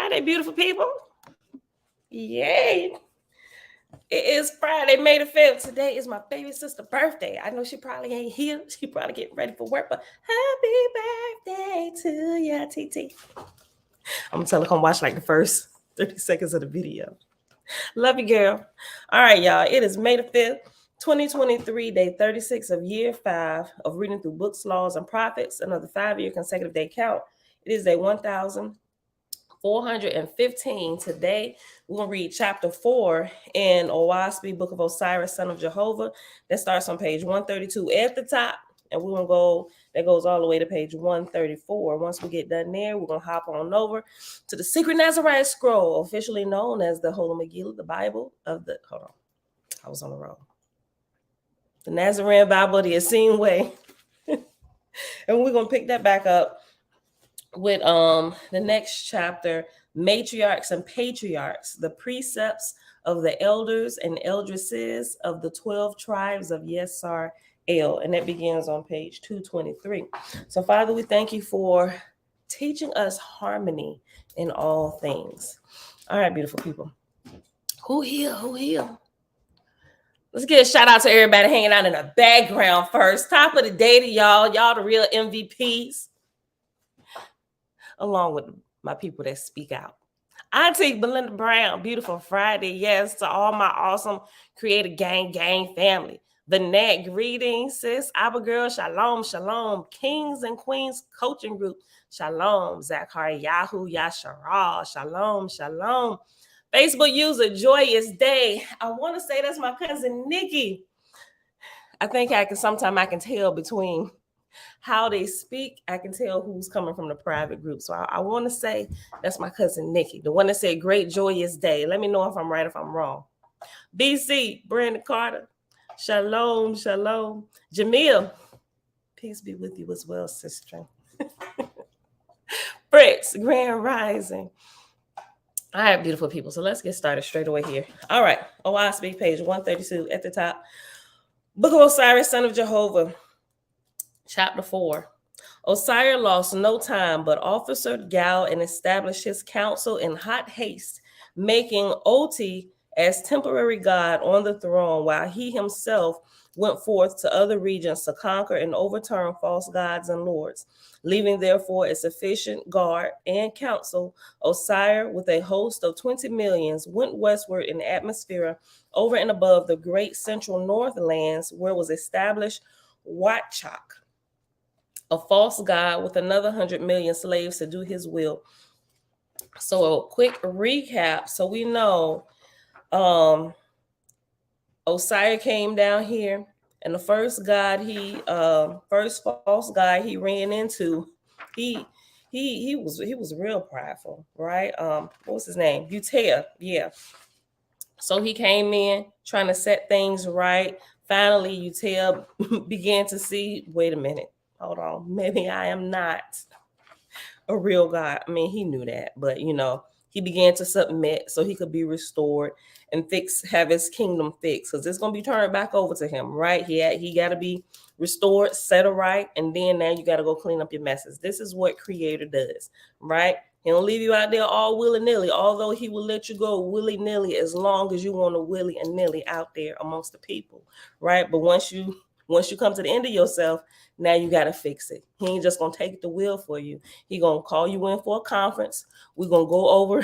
Friday, beautiful people. Yay. It is Friday, May the 5th. Today is my baby sister's birthday. I know she probably ain't here. She probably getting ready for work, but happy birthday to ya, TT. I'm going to tell her come watch like the first 30 seconds of the video. Love you, girl. All right, y'all. It is May the 5th, 2023, day 36 of year 5 of reading through books, laws, and prophets. Another 5-year consecutive day count. It is day 1415. Today, we're going to read chapter 4 in Owaspi, Book of Osiris, Son of Jehovah. That starts on page 132 at the top. And we're going to go, that goes all the way to page 134. Once we get done there, we're going to hop on over to the Secret Nazarite Scroll, officially known as the Holy Megillah, the Bible of the, hold on, I was on the road. The Nazarene Bible, the Essene Way. And we're going to pick that back up with the next chapter, Matriarchs and Patriarchs, the precepts of the elders and eldresses of the 12 tribes of Yesar'el. And that begins on page 223. So, Father, we thank you for teaching us harmony in all things. All right, beautiful people. Who here? Who here? Let's get a shout out to everybody hanging out in the background first. Top of the day to y'all. Y'all the real MVPs. Along with my people that speak out. Auntie Belinda Brown, beautiful Friday. Yes, to all my awesome Creative Gang family. The Nat, greetings, sis. Abigail, shalom, shalom. Kings and Queens Coaching Group, shalom. Zachary Yahoo, Yesar'el, shalom, shalom. Facebook user, joyous day. I want to say that's my cousin Nikki. I think sometimes I can tell between how they speak. I can tell who's coming from the private group. So I want to say that's my cousin Nikki, the one that said great joyous day. Let me know if I'm right, if I'm wrong. BC, Brandon Carter, shalom, shalom. Jamil, peace be with you as well, sister. Fritz, Grand Rising. All right, beautiful people. So let's get started straight away here. All right, Owaspi, page 132 at the top. Book of Osiris, Son of Jehovah. Chapter 4. Osiris lost no time, but officered Gal and established his council in hot haste, making Oti as temporary god on the throne, while he himself went forth to other regions to conquer and overturn false gods and lords. Leaving therefore a sufficient guard and council, Osiris, with a host of 20 millions, went westward in atmosphere over and above the great central northlands, where was established Watchak, a false god with another 100 million slaves to do his will. So a quick recap. So we know Osiris came down here, and the first god first false god he ran into, he was real prideful, right? What was his name? Utea, yeah. So he came in trying to set things right. Finally, Utea began to see, wait a minute. Hold on, maybe I am not a real God. I mean, he knew that, but he began to submit so he could be restored and have his kingdom fixed, because it's going to be turned back over to him, right? He got to be restored, set right, and then now you got to go clean up your messes. This is what Creator does, right? He don't leave you out there all willy-nilly, although he will let you go willy-nilly as long as you want to willy-nilly out there amongst the people, right? But once you come to the end of yourself, now you got to fix it. He ain't just going to take the wheel for you. He going to call you in for a conference. We're going to go over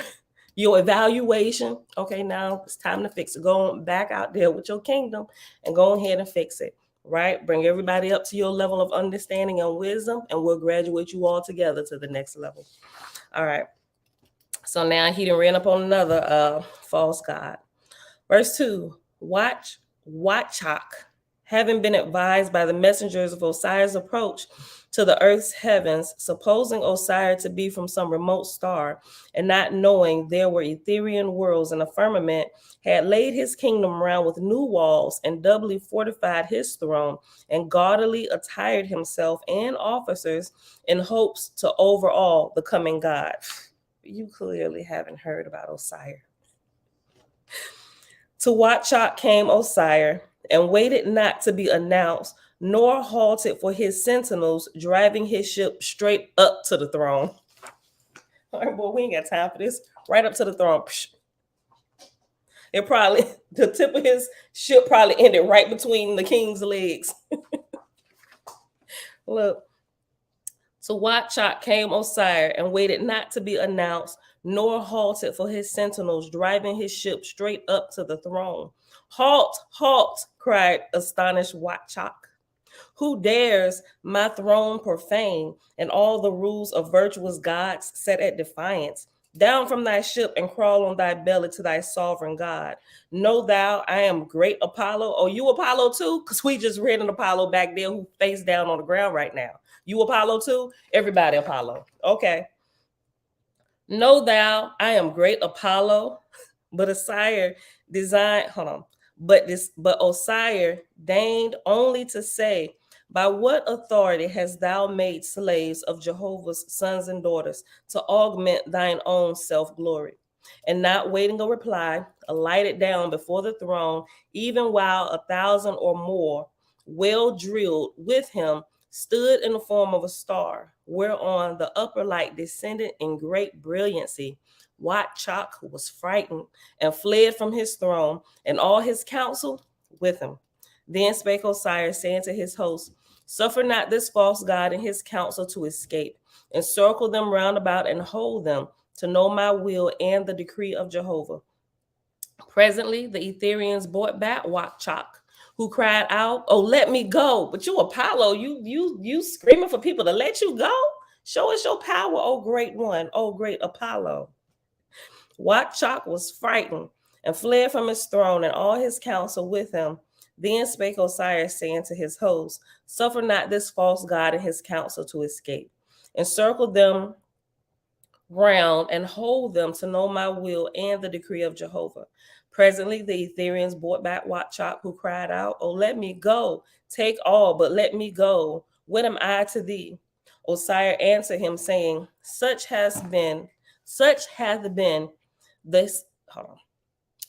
your evaluation. Okay, now it's time to fix it. Go on back out there with your kingdom and go ahead and fix it, right? Bring everybody up to your level of understanding and wisdom, and we'll graduate you all together to the next level. All right. So now he done ran up on another false god. Verse 2, Watchak, having been advised by the messengers of Osiris' approach to the earth's heavens, supposing Osiris to be from some remote star, and not knowing there were Ethereal worlds in the firmament, had laid his kingdom round with new walls, and doubly fortified his throne, and gaudily attired himself and officers in hopes to overawe the coming god. You clearly haven't heard about Osiris. To Watchak came Osiris, and waited not to be announced, nor halted for his sentinels, driving his ship straight up to the throne. All right, boy, we ain't got time for this. Right up to the throne. Psh. It probably, the tip of his ship probably ended right between the king's legs. Look. To Watchak came Osiris and waited not to be announced, nor halted for his sentinels, driving his ship straight up to the throne. Halt, halt, cried astonished Watchak. Who dares my throne profane, and all the rules of virtuous gods set at defiance? Down from thy ship and crawl on thy belly to thy sovereign God. Know thou I am great Apollo. Oh, you Apollo too? Because we just read an Apollo back there who face down on the ground right now. You Apollo too? Everybody Apollo. Okay. Know thou I am great Apollo, but Osiris designed, hold on. But Osiris deigned only to say, by what authority hast thou made slaves of Jehovah's sons and daughters to augment thine own self-glory? And not waiting a reply, alighted down before the throne, even while 1,000 or more, well drilled with him, stood in the form of a star, whereon the upper light descended in great brilliancy. Watchak was frightened and fled from his throne, and all his council with him. Then spake Osiris, saying to his host, suffer not this false god and his counsel to escape. Encircle them round about and hold them to know my will and the decree of Jehovah. Presently, the Etherians brought back Watchak, who cried out, oh, let me go. But you Apollo, you screaming for people to let you go? Show us your power, oh great one, oh great Apollo. Watchak was frightened and fled from his throne and all his council with him. Then spake Osiris, saying to his host, suffer not this false god and his council to escape. Encircle them round and hold them to know my will and the decree of Jehovah. Presently, the Etherians brought back Watchak, who cried out, oh, let me go. Take all, but let me go. What am I to thee? Osiris answered him, saying, such hath been this. Hold on.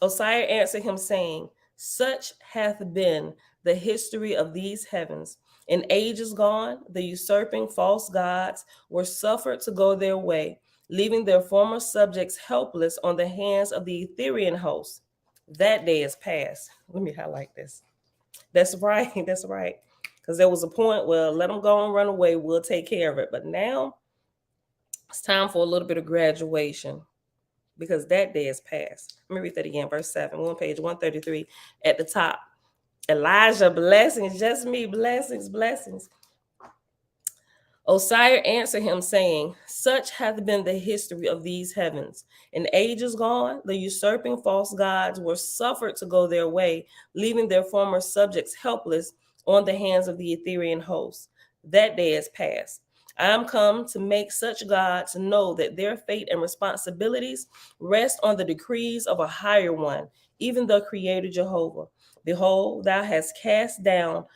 Osiris answered him, saying, such hath been the history of these heavens. In ages gone, the usurping false gods were suffered to go their way, leaving their former subjects helpless on the hands of the Etherian host. That day is past. Let me highlight this. That's right. That's right. Because there was a point where let them go and run away. We'll take care of it. But now it's time for a little bit of graduation, because that day is past. Let me read that again. Verse 7, we're on page 133 at the top. Elijah, blessings, just me, blessings, blessings. Osiris answered him, saying, such hath been the history of these heavens. In ages gone, the usurping false gods were suffered to go their way, leaving their former subjects helpless on the hands of the Etherian host. That day is past. I am come to make such gods know that their fate and responsibilities rest on the decrees of a higher one, even the Creator Jehovah. Behold, thou hast cast down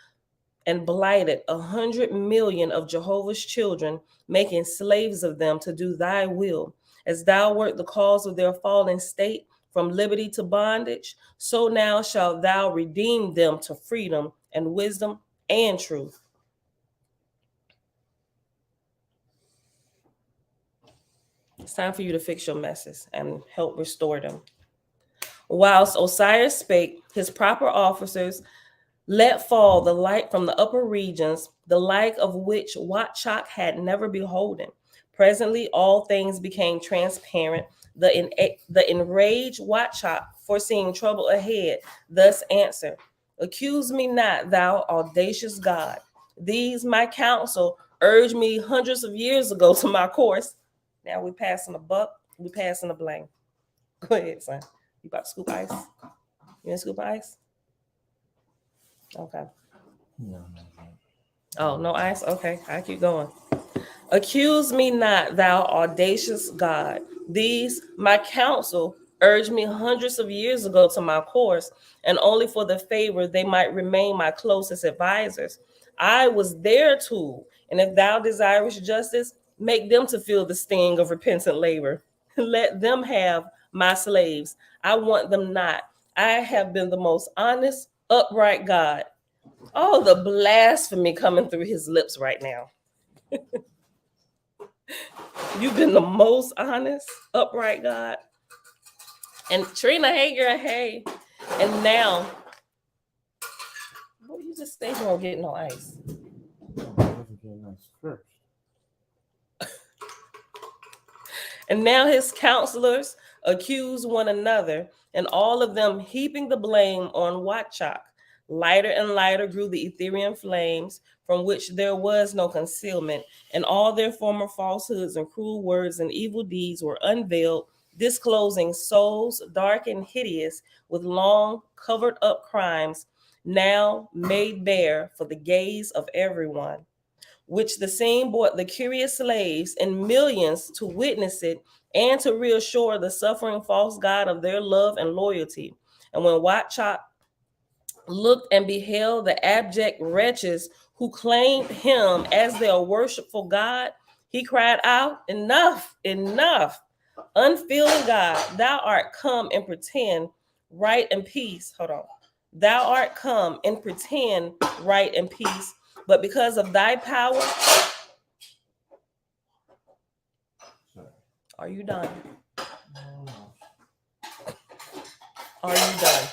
and blighted 100 million of Jehovah's children, making slaves of them to do thy will. As thou wert the cause of their fallen state from liberty to bondage, so now shalt thou redeem them to freedom and wisdom and truth. It's time for you to fix your messes and help restore them. Whilst Osiris spake, his proper officers let fall the light from the upper regions, the like of which Watchak had never beholden. Presently, all things became transparent. The enraged Watchak, foreseeing trouble ahead, thus answered, accuse me not, thou audacious God. These my counsel urged me hundreds of years ago to my course. Now we passing the buck, we passing the blame. Go ahead, son. You about to scoop ice? You want to scoop ice? Okay. No. Oh, no ice? Okay, I keep going. Accuse me not, thou audacious God. These, my counsel, urged me hundreds of years ago to my course, and only for the favor they might remain my closest advisors. I was their tool, and if thou desirest justice, make them to feel the sting of repentant labor. Let them have my slaves. I want them not. I have been the most honest, upright God. Oh, the blasphemy coming through his lips right now. You've been the most honest, upright God. And Trina, hey girl, hey. And now, what you just say you won't get no ice? And now his counselors accuse one another, and all of them heaping the blame on Watchak. Lighter and lighter grew the Ethereum flames, from which there was no concealment, and all their former falsehoods and cruel words and evil deeds were unveiled, disclosing souls dark and hideous with long covered up crimes, now made bare for the gaze of everyone, which the same brought the curious slaves in millions to witness it and to reassure the suffering false god of their love and loyalty. And when Watchak looked and beheld the abject wretches who claimed him as their worshipful God, he cried out, "Enough, enough! Unfeeling God, thou art come and pretend right and peace." Hold on. Thou art come and pretend right and peace, but because of thy power. Are you done? Are you done?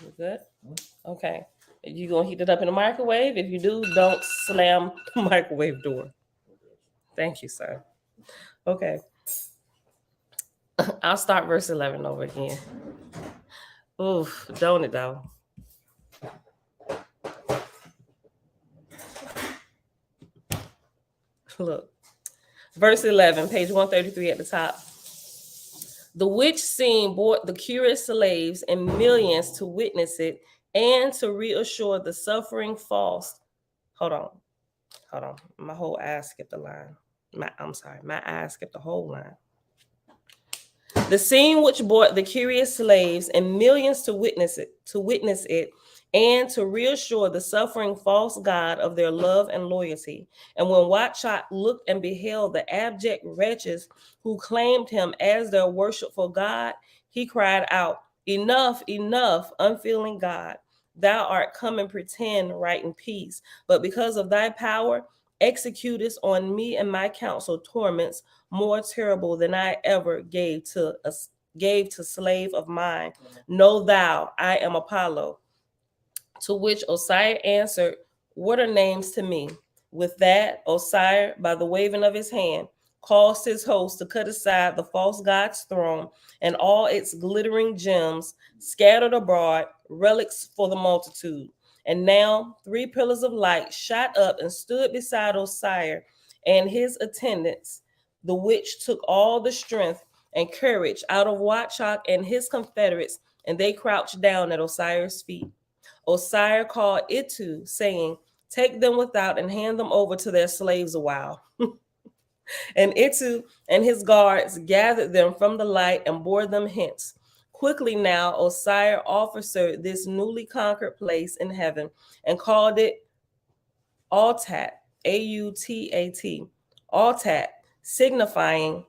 You good? Okay. You gonna heat it up in the microwave? If you do, don't slam the microwave door. Thank you, sir. Okay. I'll start verse 11 over again. Oof, don't it though? Look. Verse 11, page 133 at the top. The which scene brought the curious slaves and millions to witness it and to reassure the suffering false. Hold on. My whole eye skipped a line. My eye skipped the whole line. The scene which brought the curious slaves and millions to witness it, and to reassure the suffering false god of their love and loyalty. And when Watchak looked and beheld the abject wretches who claimed him as their worshipful God, he cried out, "Enough, enough, unfeeling God! Thou art come and pretend right and peace, but because of thy power, executest on me and my counsel torments more terrible than I ever gave to slave of mine. Know thou, I am Apollo." To which Osiris answered, "What are names to me?" With that, Osiris, by the waving of his hand, caused his host to cut aside the false god's throne and all its glittering gems scattered abroad, relics for the multitude. And now 3 pillars of light shot up and stood beside Osiris and his attendants, the which took all the strength and courage out of Watchak and his confederates, and they crouched down at Osiris' feet. Osiris called Itu, saying, "Take them without and hand them over to their slaves a while." And Itu and his guards gathered them from the light and bore them hence. Quickly now Osiris officered this newly conquered place in heaven and called it Autat, Autat, Autat, signifying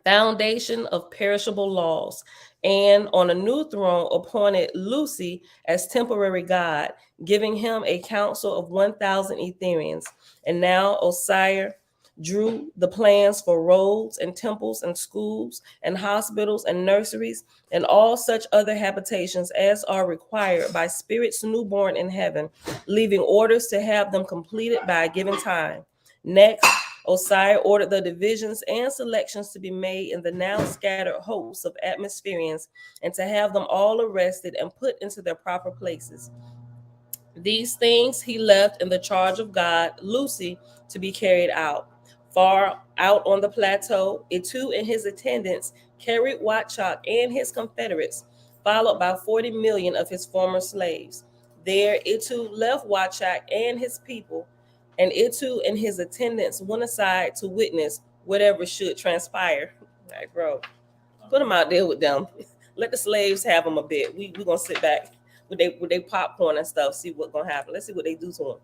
foundation of perishable laws, and on a new throne appointed Lucy as temporary god, giving him a council of 1,000 Ethereans. And now Osiris drew the plans for roads and temples and schools and hospitals and nurseries and all such other habitations as are required by spirits newborn in heaven, leaving orders to have them completed by a given time. Next, Osiris ordered the divisions and selections to be made in the now scattered hosts of atmospherians and to have them all arrested and put into their proper places. These things he left in the charge of God, Lucy, to be carried out. Far out on the plateau, Itu and his attendants carried Watchak and his confederates, followed by 40 million of his former slaves. There, Itu left Watchak and his people, and Itu and his attendants went aside to witness whatever should transpire. Like, bro, put them out there with them. Let the slaves have them a bit. We're going to sit back with they popcorn and stuff, see what's going to happen. Let's see what they do to them.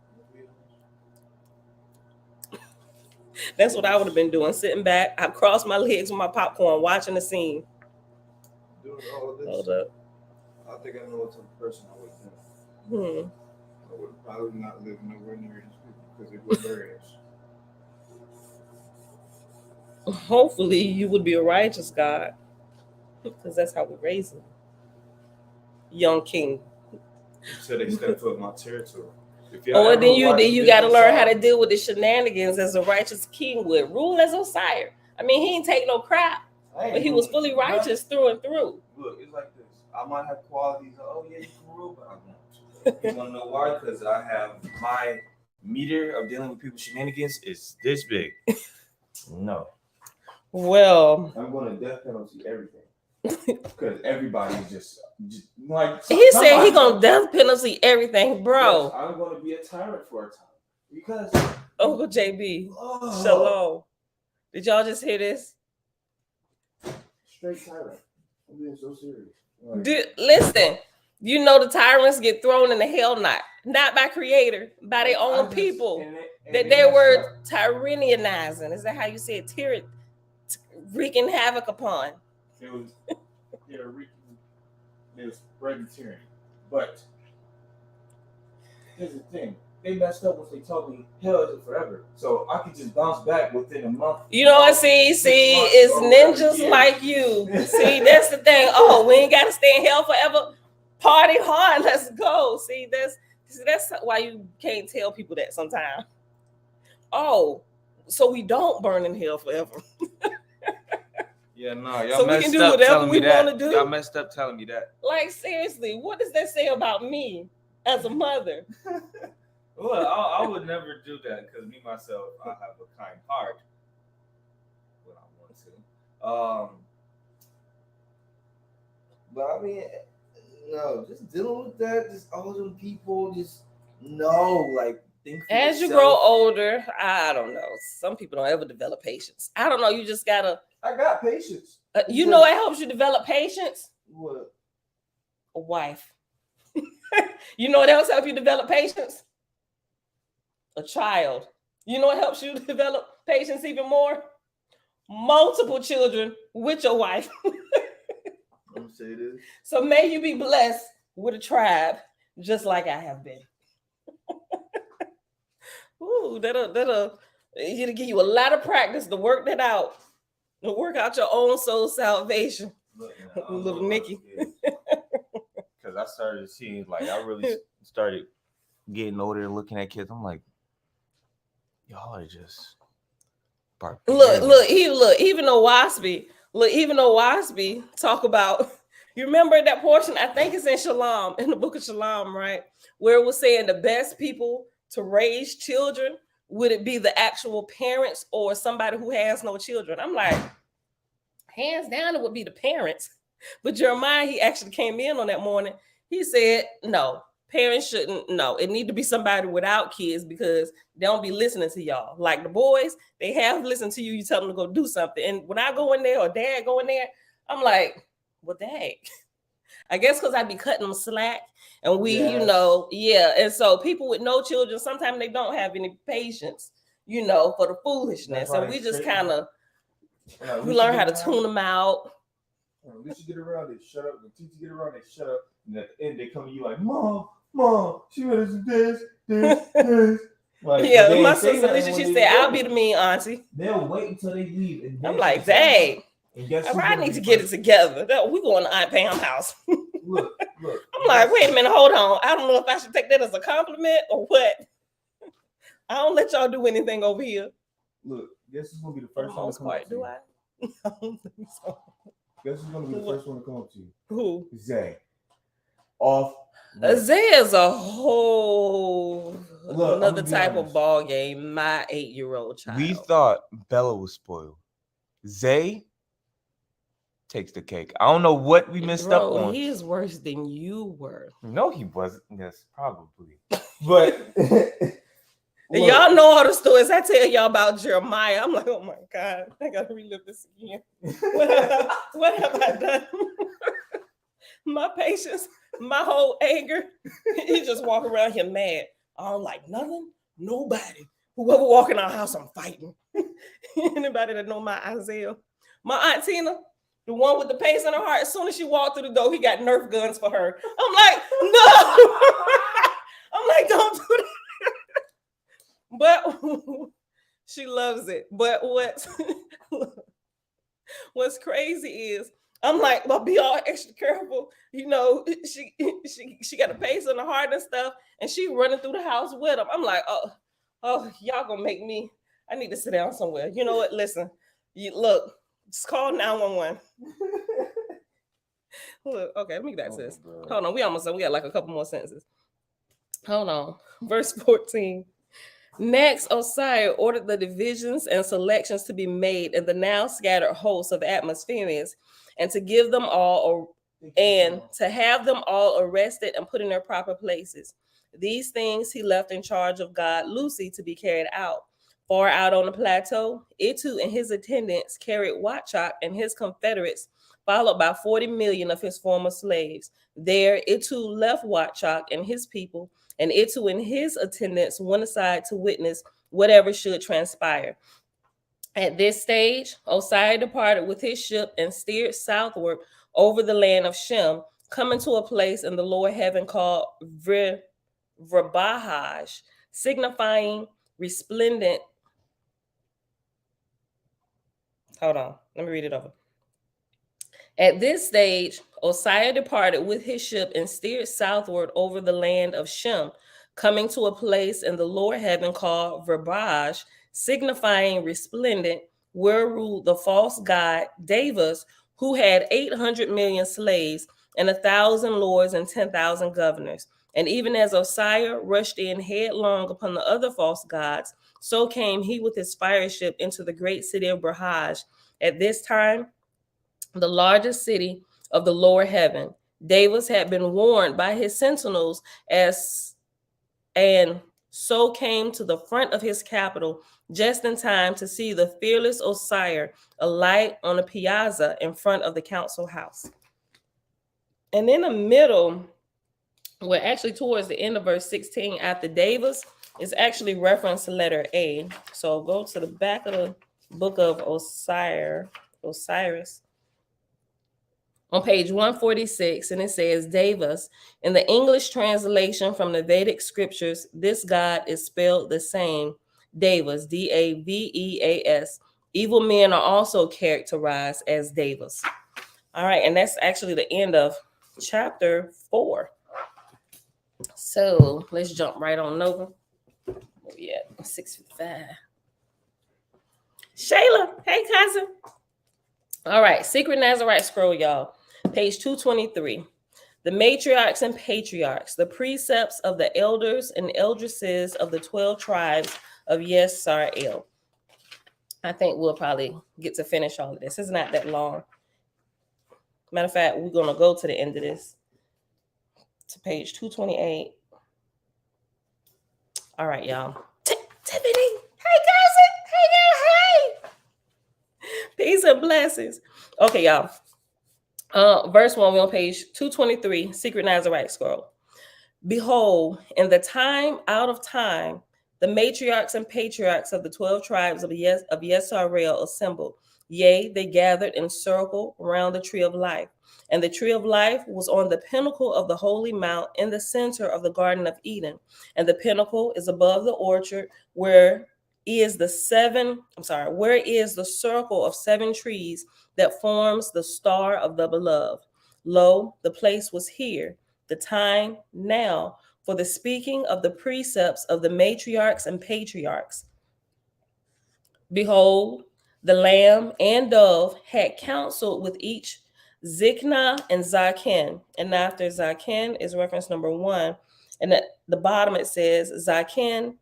That's what I would have been doing, sitting back. I crossed my legs with my popcorn, watching the scene. Doing all of this. Hold up. I think I know what type of person I would think. I would probably not live nowhere near these people because they would bury us. Hopefully, you would be a righteous God, because that's how we raise them. Young king. Until they step foot in my territory. Or then you got to learn how to deal with the shenanigans as a righteous king would. Rule as Osiris. I mean, he ain't take no crap, but he was fully righteous through and through. Look, it's like this. I might have qualities of, oh yeah, you can rule, but I won't. You want to know why? Because I have my meter of dealing with people's shenanigans is this big. No. Well, I'm going to death penalty everything. Because everybody's just like he said he gonna death penalty everything, bro. Yes, I'm gonna be a tyrant for a time because Uncle JB, shalom. Did y'all just hear this? Straight tyrant. I'm being so serious. Listen, you know the tyrants get thrown in the hell not by creator, by their own people that they were tyrannizing. Is that how you say it? Wreaking havoc upon. They were spreading tyranny. But here's the thing. They messed up once they told me hell isn't forever. So I could just bounce back within a month. You know what? See, it's ninjas like you. See, that's the thing. Oh, we ain't gotta stay in hell forever. Party hard, let's go. See, that's why you can't tell people that sometimes. Oh, so we don't burn in hell forever. Yeah, no, y'all so we can do whatever we want to do. Y'all messed up telling me that. Like, seriously, what does that say about me as a mother? Well, I would never do that because me, myself, I have a kind heart when I want to. But I mean, no, just dealing with that, just all them people, just no, like, think for as yourself. You grow older, I don't know. Some people don't ever develop patience. I don't know. You just gotta. I got patience. You know what helps you develop patience? What? A wife. You know what else helps you develop patience? A child. You know what helps you develop patience even more? Multiple children with your wife. I'm gonna say this. So may you be blessed with a tribe, just like I have been. Ooh, that'll give you a lot of practice to work that out. To work out your own soul salvation. Look, little Nikki. Because I started seeing, like, I really started getting older and looking at kids. I'm like, y'all are just barbarians. Look, even though Waspy talk about, you remember that portion? I think it's in Shalom, in the book of Shalom, right? Where it was saying the best people to raise children, would it be the actual parents or somebody who has no children? I'm like, hands down, it would be the parents. But Jeremiah, he actually came in on that morning. He said, no, parents shouldn't. No, it need to be somebody without kids because they don't be listening to y'all. Like the boys, they have listened to you. You tell them to go do something. And when I go in there or dad go in there, I'm like, well, dang. I guess because I be cutting them slack. And we, and so people with no children, sometimes they don't have any patience, for the foolishness. And we just kind of, we learn how to tune them out. At least you get around, they shut up. The teacher get around, they shut up. And at the end, they come to you like, Mom, she was this. Like, yeah, my sister Alicia, she said, I'll be the mean auntie. They'll wait until they leave. And I'm like, dang. I need to get it together. We going to Aunt Pam's house. Look. I'm like, wait a minute, hold on. I don't know if I should take that as a compliment or what. I don't let y'all do anything over here. Look, guess who's gonna be the first one to come up to you? I don't think so. Guess who's gonna be the first one to come up to you? Who? Zay. Off. Zay is a whole another type of ball game. My 8-year-old child. We thought Bella was spoiled. Zay takes the cake. I don't know what we missed up on. He is worse than you were. No, he wasn't. Yes, probably. But y'all know all the stories I tell y'all about Jeremiah. I'm like, oh my God, I gotta relive this again. What have I done? My patience, my whole anger. He just walk around here mad. I don't like nothing, nobody. Whoever walk in our house, I'm fighting. Anybody that know my Isaiah, my Aunt Tina. The one with the pace in her heart. As soon as she walked through the door, he got Nerf guns for her. I'm like, no. I'm like, don't do that. But she loves it. But what's crazy is I'm like, well, be all extra careful. You know, she got a pace in her heart and stuff, and she running through the house with him. I'm like, oh, y'all gonna make me. I need to sit down somewhere. You know what? Listen, look, just call 911. Look, okay, let me get back to this. Hold on, we got like a couple more sentences. Hold on, verse 14. Next, Osiris ordered the divisions and selections to be made in the now scattered hosts of atmospheres, and to give them all, and to have them all arrested and put in their proper places. These things he left in charge of God Lucy to be carried out. Far out on the plateau, Itu and his attendants carried Watchak and his confederates, followed by 40 million of his former slaves. There, Itu left Watchak and his people, and Itu and his attendants went aside to witness whatever should transpire. At this stage, Osiris departed with his ship and steered southward over the land of Shem, coming to a place in the lower heaven called Vrabahaj, signifying resplendent. Hold on, let me read it over. At this stage, Osiris departed with his ship and steered southward over the land of Shem, coming to a place in the lower heaven called Verbaj, signifying resplendent, where ruled the false god Davus, who had 800 million slaves and 1,000 lords and 10,000 governors. And even as Osiris rushed in headlong upon the other false gods, so came he with his fire ship into the great city of Brahaj. At this time, the largest city of the lower heaven, Davus had been warned by his sentinels and so came to the front of his capital just in time to see the fearless Osiris alight on a piazza in front of the council house. And in the middle, well, actually towards the end of verse 16, after Davus, is actually referenced to letter A. So go to the back of the book of Osiris. On page 146, and it says Davus. In the English translation from the Vedic scriptures, this god is spelled the same, Davus, Daveas. Evil men are also characterized as Davus. All right, and that's actually the end of chapter 4. So let's jump right on over. Oh, yeah, 6:55. Shayla, hey cousin. All right, Secret Nazarite Scroll, y'all. Page 223. The matriarchs and patriarchs, the precepts of the elders and eldresses of the 12 tribes of Yesar'el. I think we'll probably get to finish all of this. It's not that long. Matter of fact, we're going to go to the end of this, to page 228. All right, y'all. Tiffany, hey, cousin. Hey, girl, hey. Peace and blessings. Okay, y'all. Verse 1, we're on page 223, Secret Nazarite Scroll. Behold, in the time out of time, the matriarchs and patriarchs of the 12 tribes of Yesar'el assembled. Yea, they gathered in circle around the tree of life. And the tree of life was on the pinnacle of the holy mount in the center of the Garden of Eden. And the pinnacle is above the orchard where is the circle of 7 trees that forms the star of the beloved. Lo, the place was here, the time now, for the speaking of the precepts of the matriarchs and patriarchs. Behold, the lamb and dove had counseled with each Zikna and Zaken. And after Zaken is reference number 1. And at the bottom it says Zaken,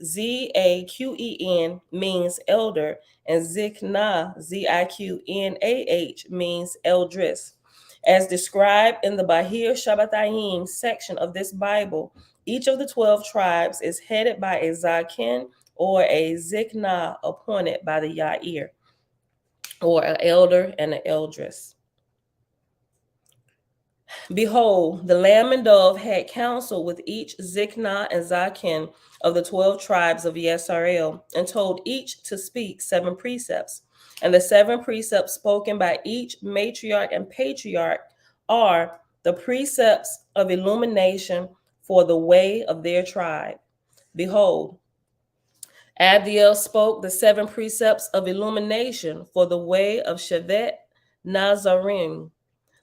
Zaqen, means elder, and Zikna, Ziqnah, means eldress. As described in the Bahir Shabbatayim section of this Bible, each of the 12 tribes is headed by a Zaken or a Zikna appointed by the Yair, or an elder and an eldress. Behold, the lamb and dove had counsel with each Ziknah and Zakin of the 12 tribes of Yesar'el, and told each to speak 7 precepts. And the 7 precepts spoken by each matriarch and patriarch are the precepts of illumination for the way of their tribe. Behold, Abdiel spoke the 7 precepts of illumination for the way of Shevet Nazarim,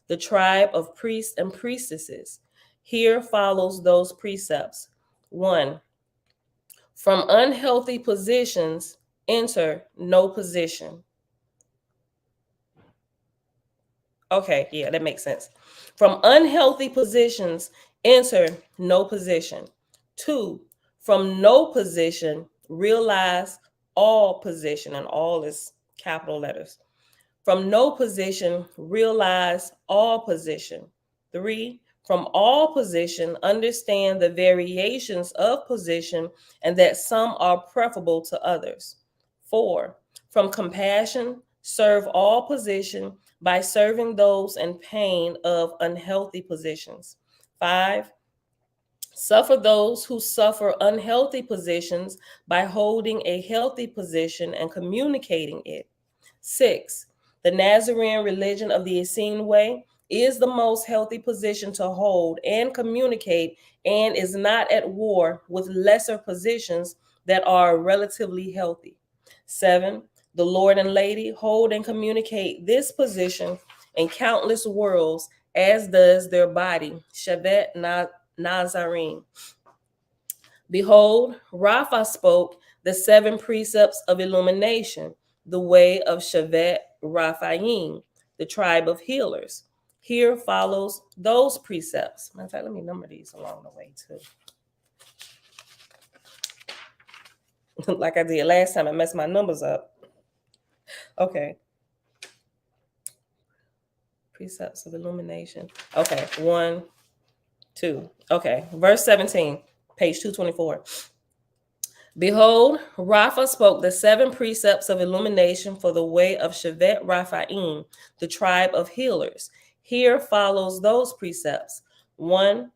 the tribe of priests and priestesses. Here follows those precepts. 1. From unhealthy positions, enter no position. Okay, yeah, that makes sense. From unhealthy positions, enter no position. 2. From no position, realize all position, and all is capital letters. From no position, realize all position. 3. From all position, understand the variations of position and that some are preferable to others. 4. From compassion, serve all position by serving those in pain of unhealthy positions. 5. Suffer those who suffer unhealthy positions by holding a healthy position and communicating it. 6. The Nazarene religion of the Essene Way is the most healthy position to hold and communicate, and is not at war with lesser positions that are relatively healthy. 7. The Lord and Lady hold and communicate this position in countless worlds, as does their body, Shevet Nazarene. Behold, Rapha spoke the 7 precepts of illumination, the way of Shevet Raphaim, the tribe of healers. Here follows those precepts. Matter of fact, let me number these along the way too. Like I did last time, I messed my numbers up. Okay. Precepts of illumination. Okay, 1, 2. Okay, verse 17, page 224. Behold, Rapha spoke the 7 precepts of illumination for the way of Shevet Raphaim, the tribe of healers. Here follows those precepts. 1.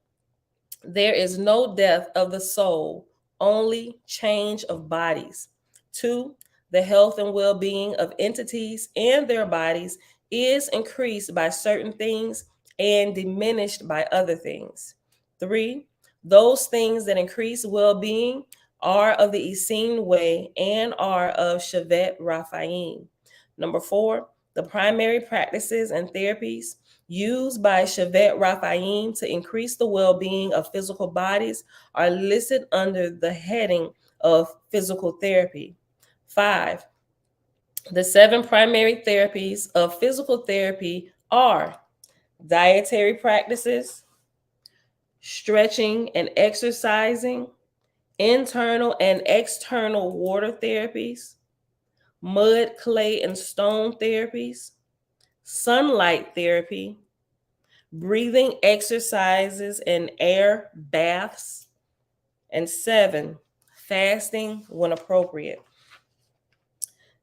There is no death of the soul, only change of bodies. 2. The health and well-being of entities and their bodies is increased by certain things and diminished by other things. 3. Those things that increase well-being are of the Essene Way and are of Shevet Raphaim. Number 4, the primary practices and therapies used by Shevet Raphaim to increase the well-being of physical bodies are listed under the heading of physical therapy. 5, the 7 primary therapies of physical therapy are dietary practices, stretching and exercising, internal and external water therapies, mud, clay, and stone therapies, sunlight therapy, breathing exercises and air baths, and 7, fasting when appropriate.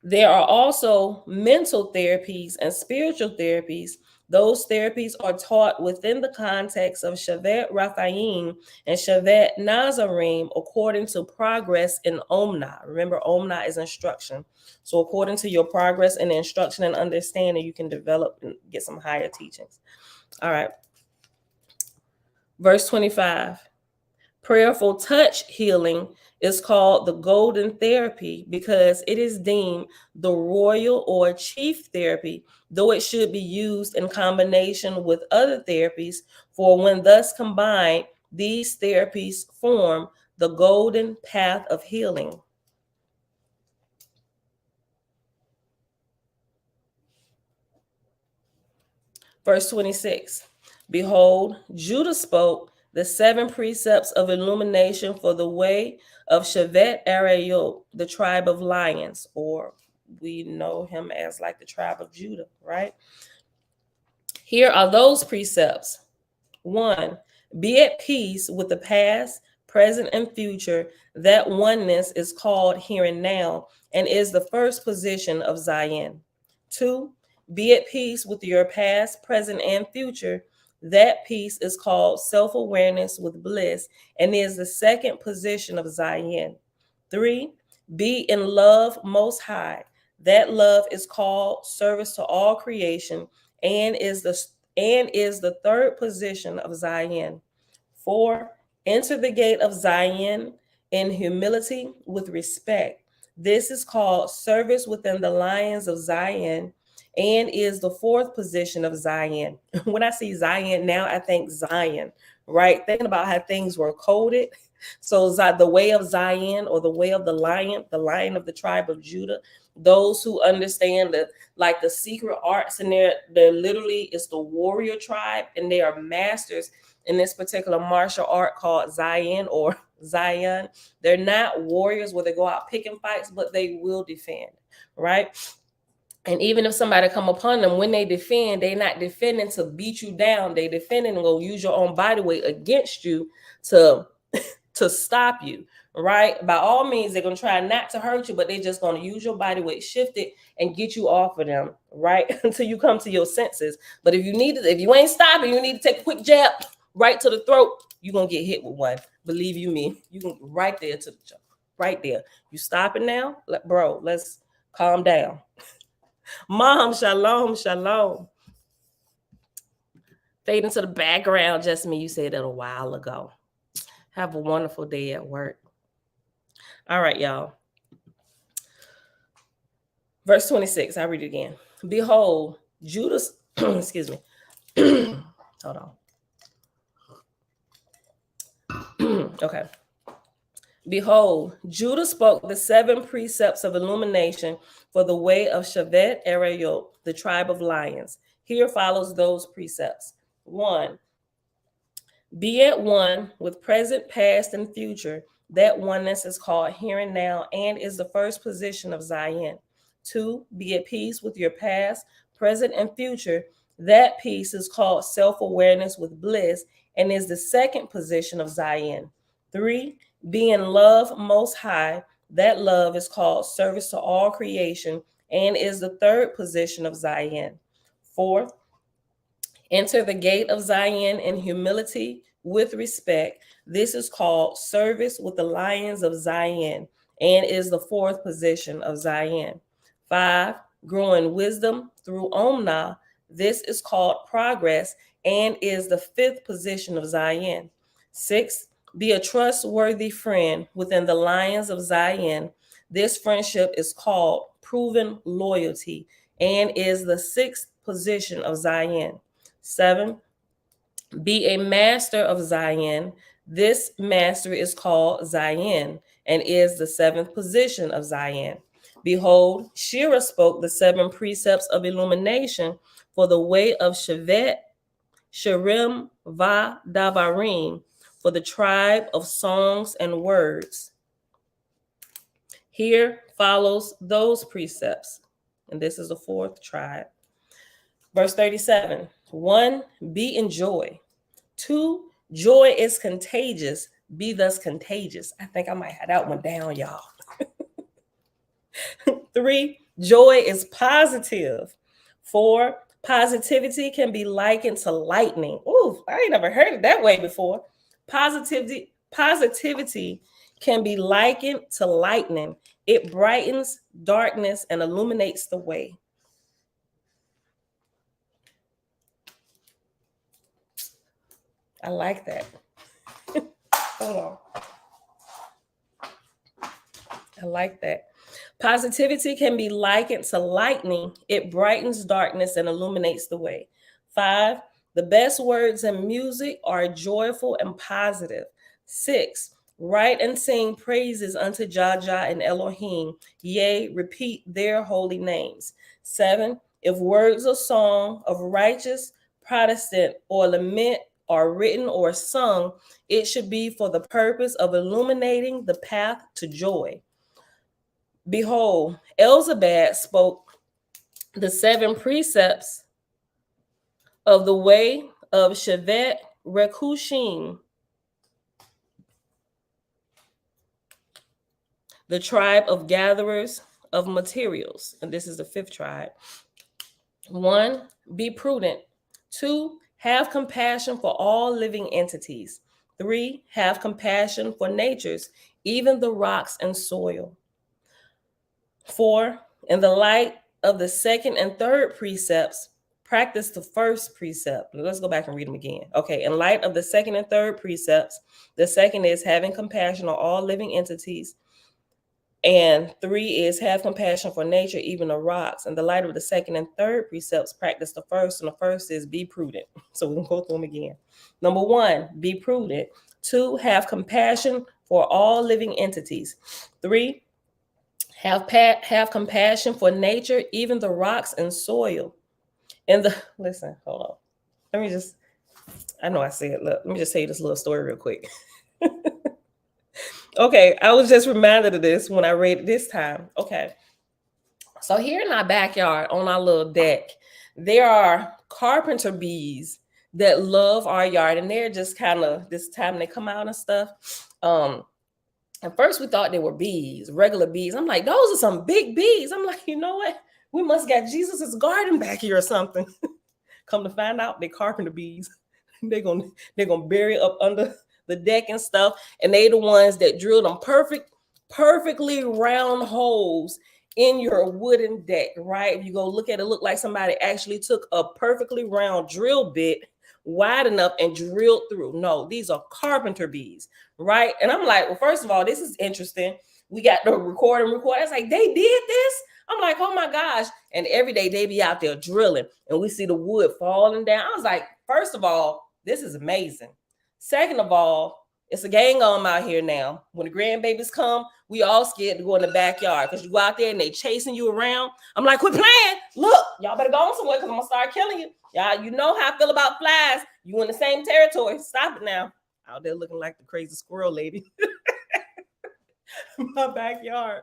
There are also mental therapies and spiritual therapies. Those therapies are taught within the context of Shevet Raphaim and Shevet Nazarim according to progress in Omna. Remember, Omna is instruction. So according to your progress in instruction and understanding, you can develop and get some higher teachings. All right. Verse 25. Prayerful touch healing is called the golden therapy because it is deemed the royal or chief therapy, though it should be used in combination with other therapies, for when thus combined, these therapies form the golden path of healing. Verse 26. Behold, Judah spoke the 7 precepts of illumination for the way of Shevet Arayot, the tribe of lions, or we know him as like the tribe of Judah, right? Here are those precepts. 1, be at peace with the past, present, and future. That oneness is called here and now and is the first position of Zion. 2, be at peace with your past, present, and future. That peace is called self-awareness with bliss and is the second position of Zion. 3, be in love most high. That love is called service to all creation and is the third position of Zion. 4, enter the gate of Zion in humility with respect. This is called service within the lions of Zion and is the fourth position of Zion. When I see Zion now, I think Zion, right? Thinking about how things were coded. So the way of Zion, or the way of the lion of the tribe of Judah, those who understand the secret arts, and they're literally, it's the warrior tribe, and they are masters in this particular martial art called Zion or Zion. They're not warriors where they go out picking fights, but they will defend, right? And even if somebody come upon them, when they defend, they're not defending to beat you down. They defending and go use your own body weight against you to stop you, right? By all means, they're going to try not to hurt you, but they're just going to use your body weight, shift it, and get you off of them, right? Until you come to your senses. But if you ain't stopping, you need to take a quick jab right to the throat, you're going to get hit with one. Believe you me, you can right there to the jump, right there. You stopping now? Bro, let's calm down. Mom, shalom, shalom. Fade into the background, just me. You said that a while ago. Have a wonderful day at work. All right, y'all. Verse 26, I read it again. Behold, Judas, excuse me. Hold on. Okay. Behold, Judah spoke the 7 precepts of illumination for the way of Yesar'el, the tribe of lions. Here follows those precepts. 1, be at one with present, past, and future. That oneness is called here and now and is the first position of Zion. 2, be at peace with your past, present, and future. That peace is called self-awareness with bliss and is the second position of Zion. 3, be in love most high. That love is called service to all creation and is the third position of Zion. 4, enter the gate of Zion in humility with respect. This is called service with the lions of Zion and is the fourth position of Zion. 5, grow in wisdom through Omnah. This is called progress and is the fifth position of Zion. 6, be a trustworthy friend within the lions of Zion. This friendship is called proven loyalty and is the sixth position of Zion. 7, be a master of Zion. This master is called Zion and is the seventh position of Zion. Behold, Shira spoke the 7 precepts of illumination for the way of Shevet, Shirim, Va, Davarim, for the tribe of songs and words. Here follows those precepts, and this is the fourth tribe. Verse 37, 1, be in joy. 2, joy is contagious. Be thus contagious. I think I might have that one down, y'all. 3, joy is positive. 4, positivity can be likened to lightning. Ooh, I ain't never heard it that way before. Positivity can be likened to lightning. It brightens darkness and illuminates the way. I like that. Hold on. I like that. Positivity can be likened to lightning. It brightens darkness and illuminates the way. 5, the best words in music are joyful and positive. 6, write and sing praises unto Jah and Elohim. Yea, repeat their holy names. 7, if words of song of righteous, Protestant, or lament are written or sung, it should be for the purpose of illuminating the path to joy. Behold, Elzabad spoke the 7 precepts of the way of Shevet Rekushim, the tribe of gatherers of materials. And this is the 5th tribe. 1, be prudent. 2, have compassion for all living entities. 3, have compassion for natures, even the rocks and soil. 4, in the light of the second and third precepts, practice the first precept. Let's go back and read them again. Okay, in light of the second and third precepts, the second is having compassion on all living entities. And 3 is have compassion for nature, even the rocks. In the light of the second and third precepts, practice the first. And the first is be prudent. So we can go through them again. Number 1, be prudent. 2, have compassion for all living entities. 3, have compassion for nature, even the rocks and soil. Listen, hold on. I know I said, look, let me just tell you this little story real quick. Okay, I was just reminded of this when I read it this time. Okay, so here in our backyard on our little deck, there are carpenter bees that love our yard, and they're just kind of this time they come out and stuff. At first we thought they were bees, regular bees. I'm like, those are some big bees. I'm like, you know what? We must get Jesus's garden back here or something. Come to find out, they're carpenter bees. They're gonna bury up under the deck and stuff, and they the ones that drill them perfectly round holes in your wooden deck, right? If you go look at it, look like somebody actually took a perfectly round drill bit wide enough and drilled through. No, these are carpenter bees, right? And I'm like, well, first of all, this is interesting. We got the record. It's like, they did this? I'm like, oh my gosh. And every day they be out there drilling and we see the wood falling down. I was like, first of all, this is amazing. Second of all, it's a gang on out here now. When the grandbabies come, we all scared to go in the backyard because you go out there and they chasing you around. I'm like, quit playing. Look, y'all better go on somewhere because I'm going to start killing you. Y'all, you know how I feel about flies. You in the same territory. Stop it now. Out there looking like the crazy squirrel lady. My backyard.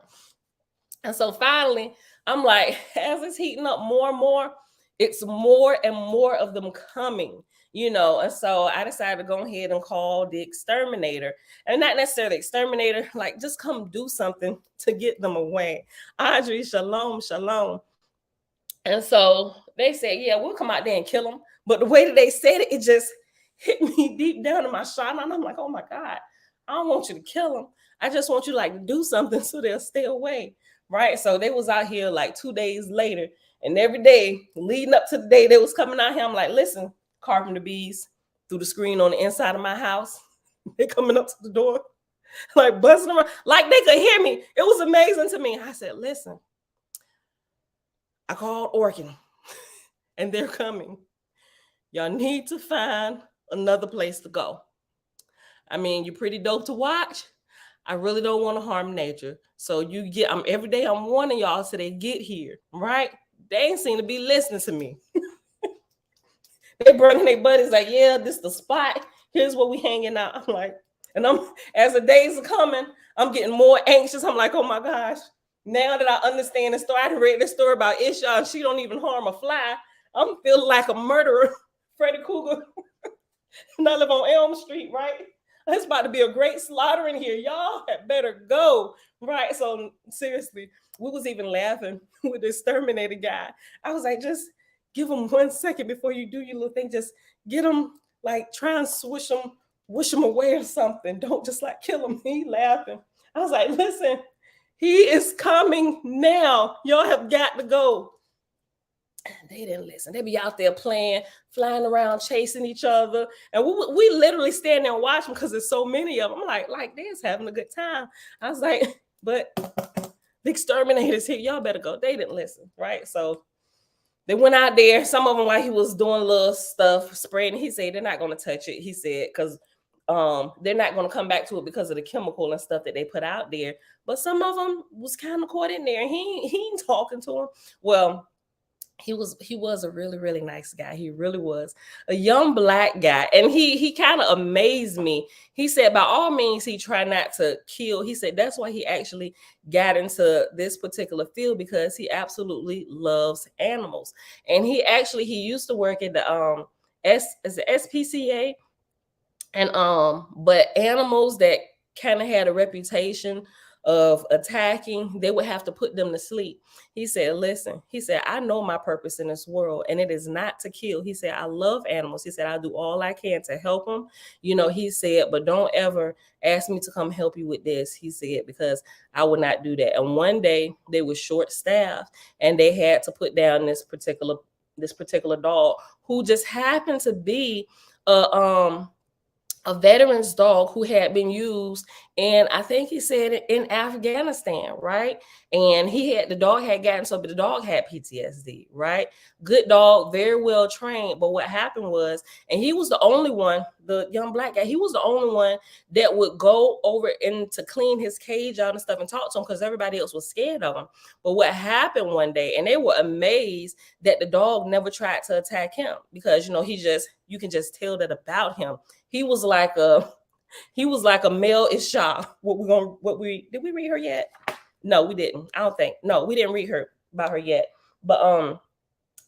And so finally, I'm like, as it's heating up more and more, it's more and more of them coming. And so I decided to go ahead and call the exterminator, and not necessarily the exterminator, like just come do something to get them away. Audrey, shalom, shalom. And so they said, yeah, we'll come out there and kill them. But the way that they said it, it just hit me deep down in my shana. And I'm like, oh my God, I don't want you to kill them. I just want you to do something so they'll stay away. Right. So they was out here 2 days later, and every day leading up to the day they was coming out here, I'm like, listen, carpenter bees through the screen on the inside of my house. They're coming up to the door, buzzing around, like they could hear me. It was amazing to me. I said, listen, I called Orkin and they're coming. Y'all need to find another place to go. I mean, you're pretty dope to watch. I really don't want to harm nature. So every day I'm warning y'all so they get here, right? They ain't seem to be listening to me. They bringing their buddies yeah, this is the spot. Here's where we hanging out. I'm like, and as the days are coming, I'm getting more anxious. I'm like, oh my gosh. Now that I understand the story, I read this story about Isha, and she don't even harm a fly. I'm feeling like a murderer, Freddy Krueger. And I live on Elm Street, right? It's about to be a great slaughter in here. Y'all had better go, right? So seriously, we was even laughing with the exterminator guy. I was like, just give him 1 second before you do your little thing. Just get him, try and wish him away or something. Don't just kill him. He laughing. I was like, listen, he is coming now. Y'all have got to go. They didn't listen. They be out there playing, flying around, chasing each other. And we literally stand there and watch them because there's so many of them. I'm like they're just having a good time. I was like, but the exterminators here, y'all better go. They didn't listen, right? So they went out there. Some of them, while he was doing little stuff, spraying, he said they're not going to touch it. He said, because they're not going to come back to it because of the chemical and stuff that they put out there. But some of them was kind of caught in there. And he ain't talking to them. Well, he was a really, really nice guy. He really was a young Black guy. And he kind of amazed me. He said, by all means, he tried not to kill. He said that's why he actually got into this particular field, because he absolutely loves animals. And he used to work at the SPCA. And but animals that kind of had a reputation of attacking, they would have to put them to sleep. He said, listen, he said, I know my purpose in this world, and it is not to kill. He said, I love animals. He said, I do all I can to help them. He said, but don't ever ask me to come help you with this. He said, because I would not do that. And one day they were short staffed, and they had to put down this particular dog, who just happened to be a veteran's dog who had been used, and I think he said in Afghanistan, right? And the dog had gotten so, but the dog had PTSD, right? Good dog, very well trained. But what happened was, and he was the only one, the young black guy, he was the only one that would go over and to clean his cage out and stuff and talk to him, because everybody else was scared of him. But what happened one day, and they were amazed that the dog never tried to attack him, because you can just tell that about him. He was like a male Isha. Did we read her yet? No, we didn't. I don't think. No, we didn't read her about her yet. But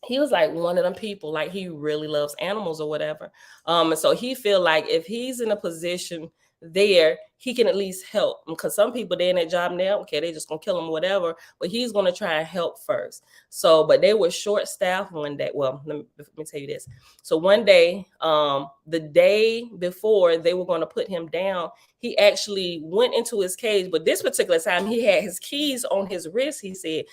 he was like one of them people, like he really loves animals or whatever. And so he feel like if he's in a position there, he can at least help, because some people, they're in that job now, okay, they just gonna kill him, whatever, but he's gonna try and help first. So, but they were short staffed one day. Well, let me tell you this. So one day, the day before they were going to put him down, he actually went into his cage, but this particular time he had his keys on his wrist. He said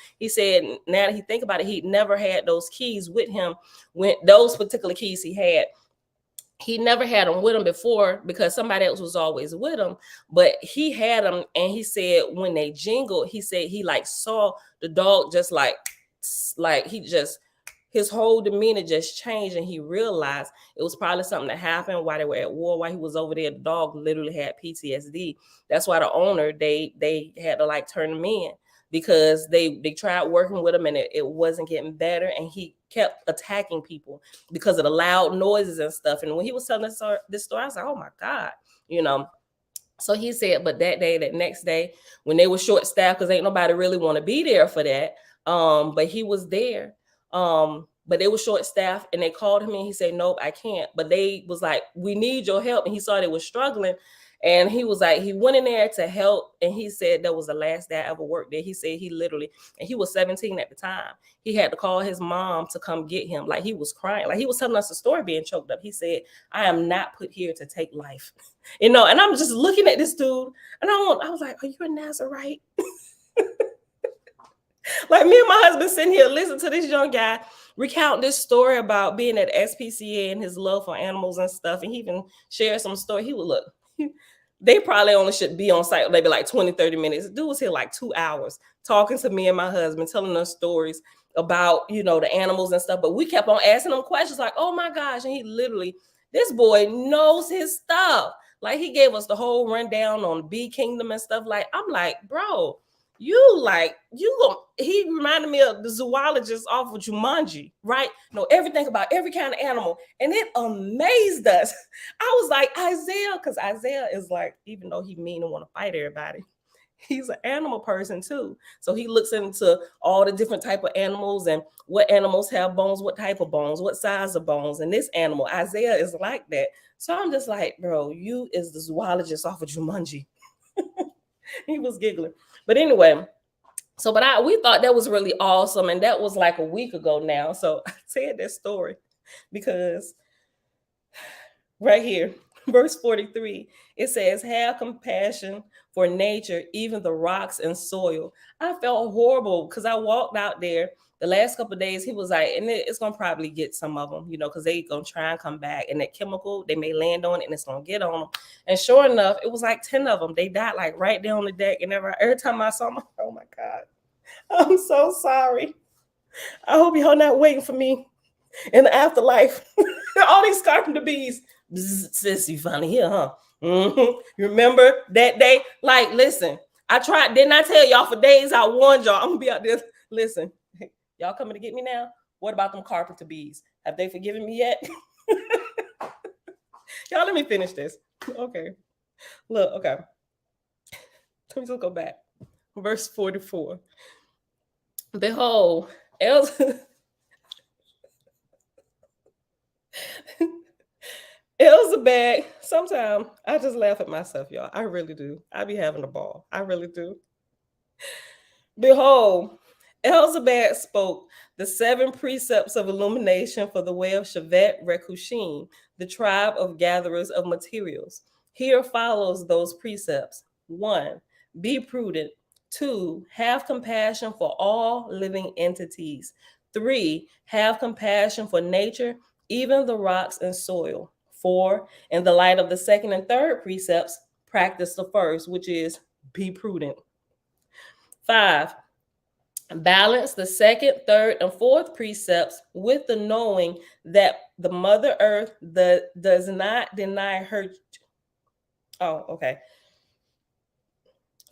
now that he think about it, he never had those keys with him. When those particular keys he never had them with him before, because somebody else was always with him, but he had them. And he said when they jingled, he said he like saw the dog just like his whole demeanor just changed, and he realized it was probably something that happened while they were at war, while he was over there. The dog literally had PTSD. That's why the owner, they had to like turn him in, because they tried working with him, and it wasn't getting better, and he kept attacking people because of the loud noises and stuff. And when he was telling this story, I was like, oh my God, So he said, but that next day, when they were short staffed, because ain't nobody really want to be there for that, but he was there, but they were short staffed, and they called him in. He said, nope, I can't. But they was like, we need your help. And he saw they was struggling. And he was like, he went in there to help. And he said that was the last day I ever worked there. He said he literally, and he was 17 at the time, he had to call his mom to come get him. Like he was crying. Like he was telling us the story, being choked up. He said, I am not put here to take life. And I'm just looking at this dude, and I was like, are you a Nazarite? Like me and my husband sitting here listening to this young guy recount this story about being at SPCA and his love for animals and stuff. And he even shared some story. He would look, they probably only should be on site maybe like 20, 30 minutes. Dude was here like 2 hours talking to me and my husband, telling us stories about, the animals and stuff. But we kept on asking him questions like, oh my gosh. And he literally, this boy knows his stuff. Like he gave us the whole rundown on Bee Kingdom and stuff. Like, I'm like, bro, he reminded me of the zoologist off of Jumanji, right? Know everything about every kind of animal. And it amazed us. I was like, Isaiah, because Isaiah is like, even though he mean and want to fight everybody, he's an animal person too. So he looks into all the different type of animals and what animals have bones, what type of bones, what size of bones. And this animal, Isaiah, is like that. So I'm just like, bro, you is the zoologist off of Jumanji. He was giggling. But anyway, we thought that was really awesome. And that was like a week ago now. So I said that story because right here, verse 43, it says, have compassion for nature, even the rocks and soil. I felt horrible because I walked out there the last couple of days. He was like, and it's going to probably get some of them, because they going to try and come back. And that chemical, they may land on it and it's going to get on them. And sure enough, it was like 10 of them. They died like right there on the deck. And every time I saw them, oh my God, I'm so sorry. I hope y'all not waiting for me in the afterlife. All these carpenter bees. Sis, you finally here, huh? Mm-hmm. You remember that day? Like, listen, I tried. Didn't I tell y'all for days? I warned y'all. I'm gonna be out there. Listen, y'all coming to get me now? What about them carpenter bees? Have they forgiven me yet? Y'all, let me finish this. Okay. Look, okay. Let me just go back. Verse 44. Behold, Elzebag, sometimes I just laugh at myself, y'all. I really do. I be having a ball. I really do. Behold, Elzabad spoke the 7 precepts of illumination for the way of Shevet Rekushim, the tribe of gatherers of materials. Here follows those precepts. 1. Be prudent. 2. Have compassion for all living entities. 3. Have compassion for nature, even the rocks and soil. 4. In the light of the second and third precepts, practice the first, which is be prudent. 5. Balance the second, third, and fourth precepts with the knowing that the Mother Earth does not deny her. Oh, okay.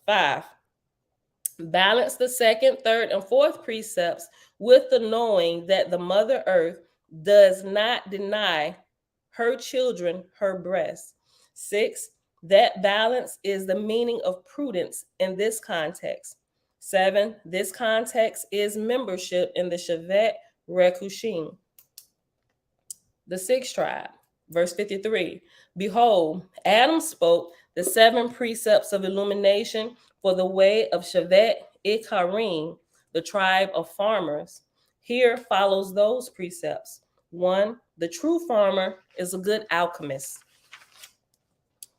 5. Balance the second, third, and fourth precepts with the knowing that the Mother Earth does not deny her children her breast. 6. That balance is the meaning of prudence in this context. 7. This context is membership in the Shevet Rekushim. The 6th tribe, verse 53. Behold, Adam spoke the 7 precepts of illumination for the way of Shevet Ikarim, the tribe of farmers. Here follows those precepts. 1. The true farmer is a good alchemist.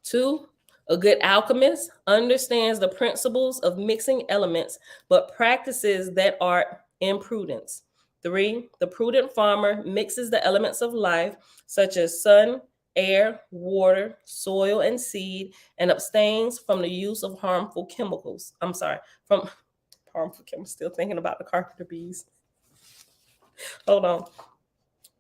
2. A good alchemist understands the principles of mixing elements, but practices that art in prudence. 3. The prudent farmer mixes the elements of life, such as sun, air, water, soil, and seed, and abstains from the use of harmful chemicals. From harmful chemicals. Still thinking about the carpenter bees. Hold on.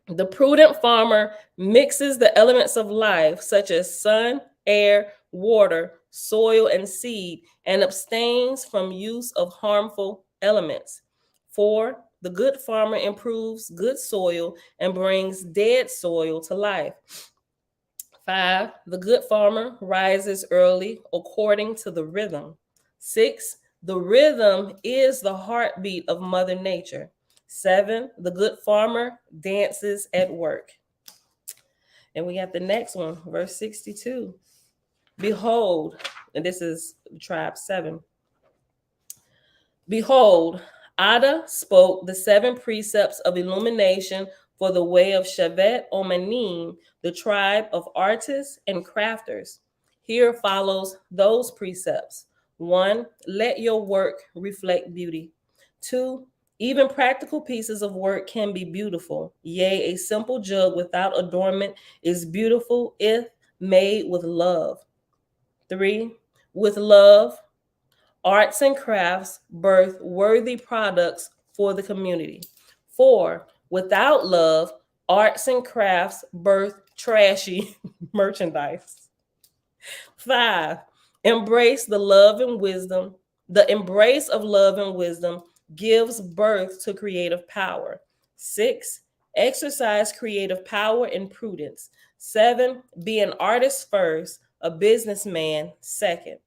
The prudent farmer mixes the elements of life, such as sun, air, water, soil, and seed, and abstains from use of harmful elements. 4. The good farmer improves good soil and brings dead soil to life. 5. The good farmer rises early according to the rhythm. 6. The rhythm is the heartbeat of Mother Nature. 7. The good farmer dances at work. And we got the next one, verse 62. Behold, and this is tribe 7. Behold, Ada spoke the 7 precepts of illumination for the way of Shevet Omanim, the tribe of artists and crafters. Here follows those precepts. 1. Let your work reflect beauty. 2. Even practical pieces of work can be beautiful. Yea, a simple jug without adornment is beautiful if made with love. 3. With love, arts and crafts birth worthy products for the community. 4. Without love, arts and crafts birth trashy merchandise. 5. Embrace the love and wisdom. The embrace of love and wisdom gives birth to creative power. 6. Exercise creative power and prudence. 7. Be an artist first, a businessman second.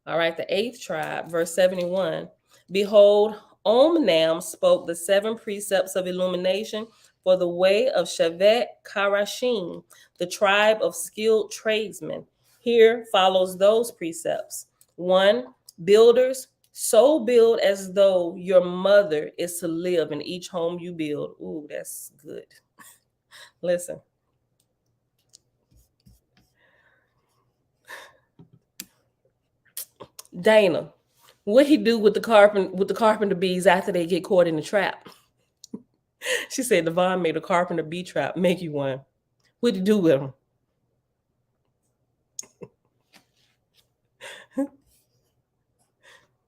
All right, the 8th tribe, verse 71. Behold, Omnam spoke the 7 precepts of illumination for the way of Shevet Karashim, the tribe of skilled tradesmen. Here follows those precepts. 1. Builders, so build as though your mother is to live in each home you build. Ooh, that's good. Listen. Dana, what he do with the carpenter bees after they get caught in the trap? She said Devon made a carpenter bee trap. Make you one. What'd he do with them?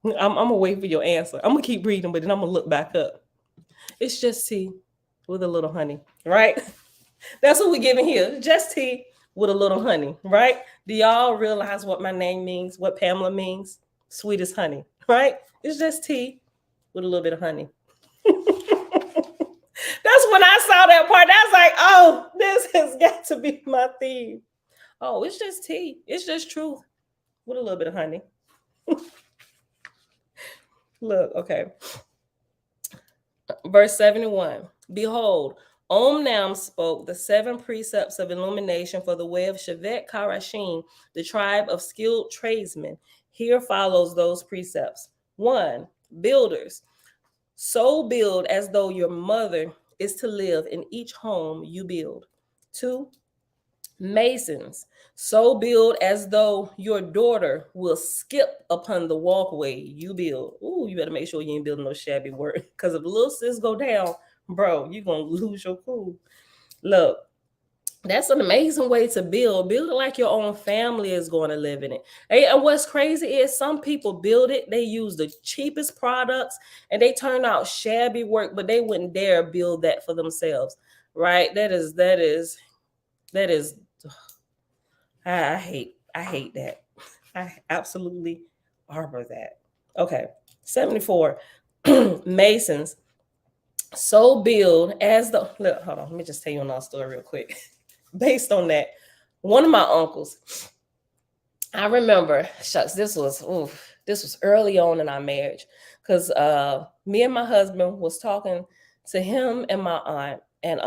I'm gonna wait for your answer. I'm gonna keep reading, but then I'm gonna look back up. It's just tea with a little honey, right? That's what we're giving here. Just tea with a little honey, right? Do y'all realize what my name means? What Pamela means? Sweet as honey, right? It's just tea with a little bit of honey. That's when I saw that part. I was like, oh, this has got to be my theme. Oh, it's just tea. It's just truth with a little bit of honey. Look, okay. Verse 71. Behold, Omnam spoke the 7 precepts of illumination for the way of Shevet Karashim, the tribe of skilled tradesmen. Here follows those precepts. 1. Builders. So build as though your mother is to live in each home you build. 2. Masons. So build as though your daughter will skip upon the walkway you build. Ooh, you better make sure you ain't building no shabby work. Because if little sis go down, bro, you're going to lose your cool. Look, that's an amazing way to build. Build it like your own family is going to live in it. And what's crazy is some people build it, they use the cheapest products, and they turn out shabby work, but they wouldn't dare build that for themselves, right? That is I hate that. I absolutely arbor that. Okay, 74. Masons. So build as the look, hold on, let me just tell you another story real quick. Based on that, one of my uncles, I remember, shucks, this was early on in our marriage, because me and my husband was talking to him and my aunt, and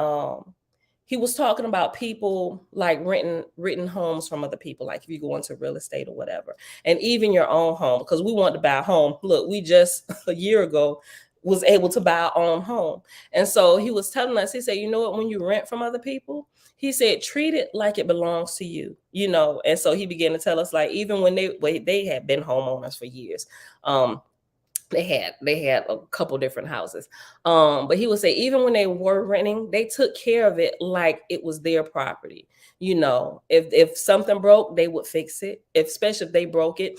he was talking about people like renting homes from other people, like if you go into real estate or whatever, and even your own home, because we wanted to buy a home. Look, we just a year ago was able to buy our own home. And so he was telling us, he said, you know what, when you rent from other people, he said, treat it like it belongs to you, you know. And so he began to tell us, like, even when they had been homeowners for years, they had a couple different houses, but he would say even when they were renting, they took care of it like it was their property. You know, if something broke, they would fix it, especially if they broke it.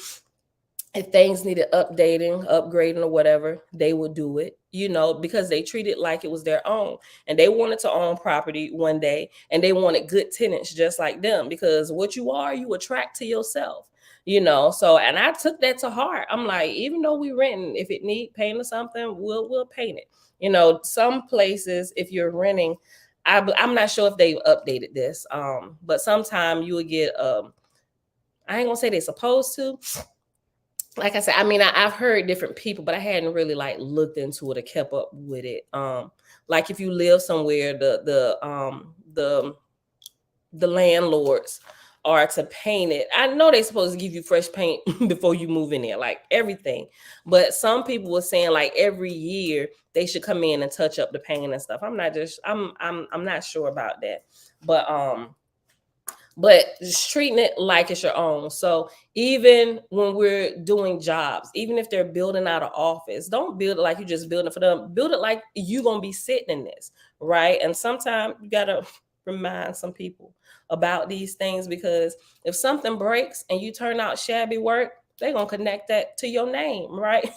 If things needed updating, upgrading, or whatever, they would do it, you know, because they treat it like it was their own. And they wanted to own property one day, and they wanted good tenants just like them, because what you are, you attract to yourself, you know. So, and I took that to heart. I'm like, even though we renting, if it need paint or something, we'll paint it. You know, some places, if you're renting, I'm not sure if they've updated this, but sometime you would get, I ain't gonna say they're supposed to. Like I said, I mean, I've heard different people, but I hadn't really like looked into it or kept up with it. Like if you live somewhere, the landlords are to paint it. I know they're supposed to give you fresh paint before you move in there, like everything. But some people were saying like every year they should come in and touch up the paint and stuff. I'm not sure about that, but just treating it like it's your own. So even when we're doing jobs, even if they're building out an office, don't build it like you're just building for them. Build it like you're going to be sitting in this, right? And sometimes you got to remind some people about these things, because if something breaks and you turn out shabby work, they're going to connect that to your name, right?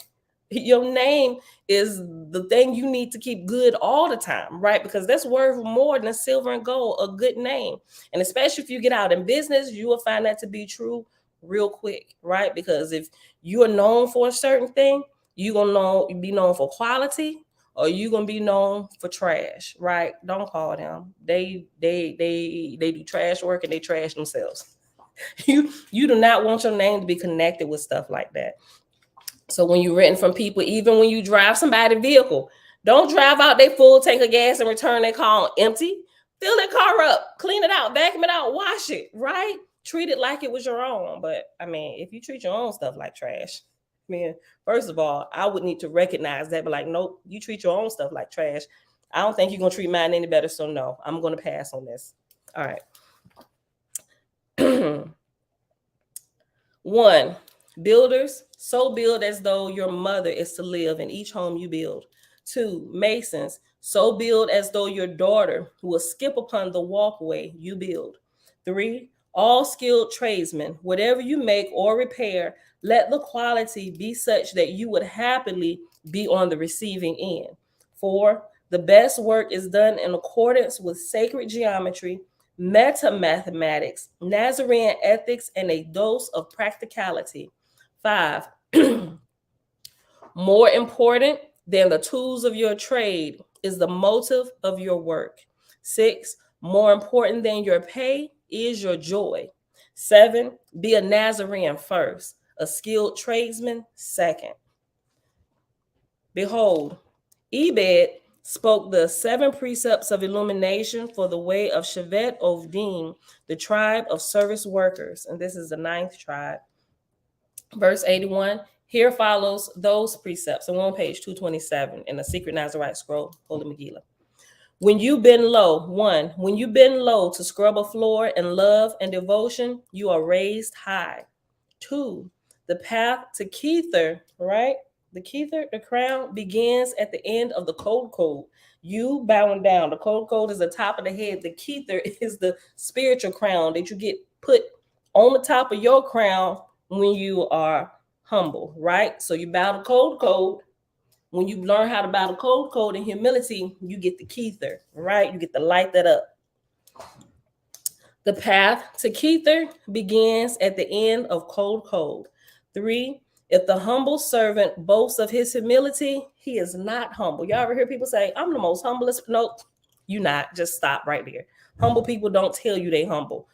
Your name is the thing you need to keep good all the time, right? Because that's worth more than silver and gold, a good name. And especially if you get out in business, you will find that to be true real quick, right? Because if you are known for a certain thing, you're gonna be known for quality, or you're gonna be known for trash, right? Don't call them. They do trash work and they trash themselves. You do not want your name to be connected with stuff like that. So when you're renting from people, even when you drive somebody's vehicle, don't drive out their full tank of gas and return their car empty. Fill that car up, clean it out, vacuum it out, wash it, right? Treat it like it was your own. But I mean, if you treat your own stuff like trash, man, first of all, I would need to recognize that, but like, nope, you treat your own stuff like trash. I don't think you're going to treat mine any better. So no, I'm going to pass on this. All right. 1. Builders, so build as though your mother is to live in each home you build. 2. Masons, so build as though your daughter will skip upon the walkway you build. 3. All skilled tradesmen, whatever you make or repair, let the quality be such that you would happily be on the receiving end. 4. The best work is done in accordance with sacred geometry, meta mathematics, Nazarene ethics, and a dose of practicality. 5. More important than the tools of your trade is the motive of your work. 6. More important than your pay is your joy. 7. Be a Nazarene first, a skilled tradesman second. Behold, Ebed spoke the 7 precepts of illumination for the way of Shevet Ovdim, the tribe of service workers. And this is the 9th tribe. Verse 81, Here follows those precepts. And we're on page 227 in the Secret Nazarite Scroll, Holy Megillah. When you bend low, when you bend low to scrub a floor in love and devotion, you are raised high. 2, the path to Kether, right? The Kether, the crown, begins at the end of the code. You bowing down. The code is the top of the head. The Kether is the spiritual crown that you get put on the top of your crown when you are humble, right? So you bow the code. When you learn how to bow the code in humility, you get the Kether, right? You get to light that up. The path to Kether begins at the end of code. 3, if the humble servant boasts of his humility, he is not humble. Y'all ever hear people say, I'm the most humblest? Nope, you not. Just stop right there. Humble people don't tell you they humble.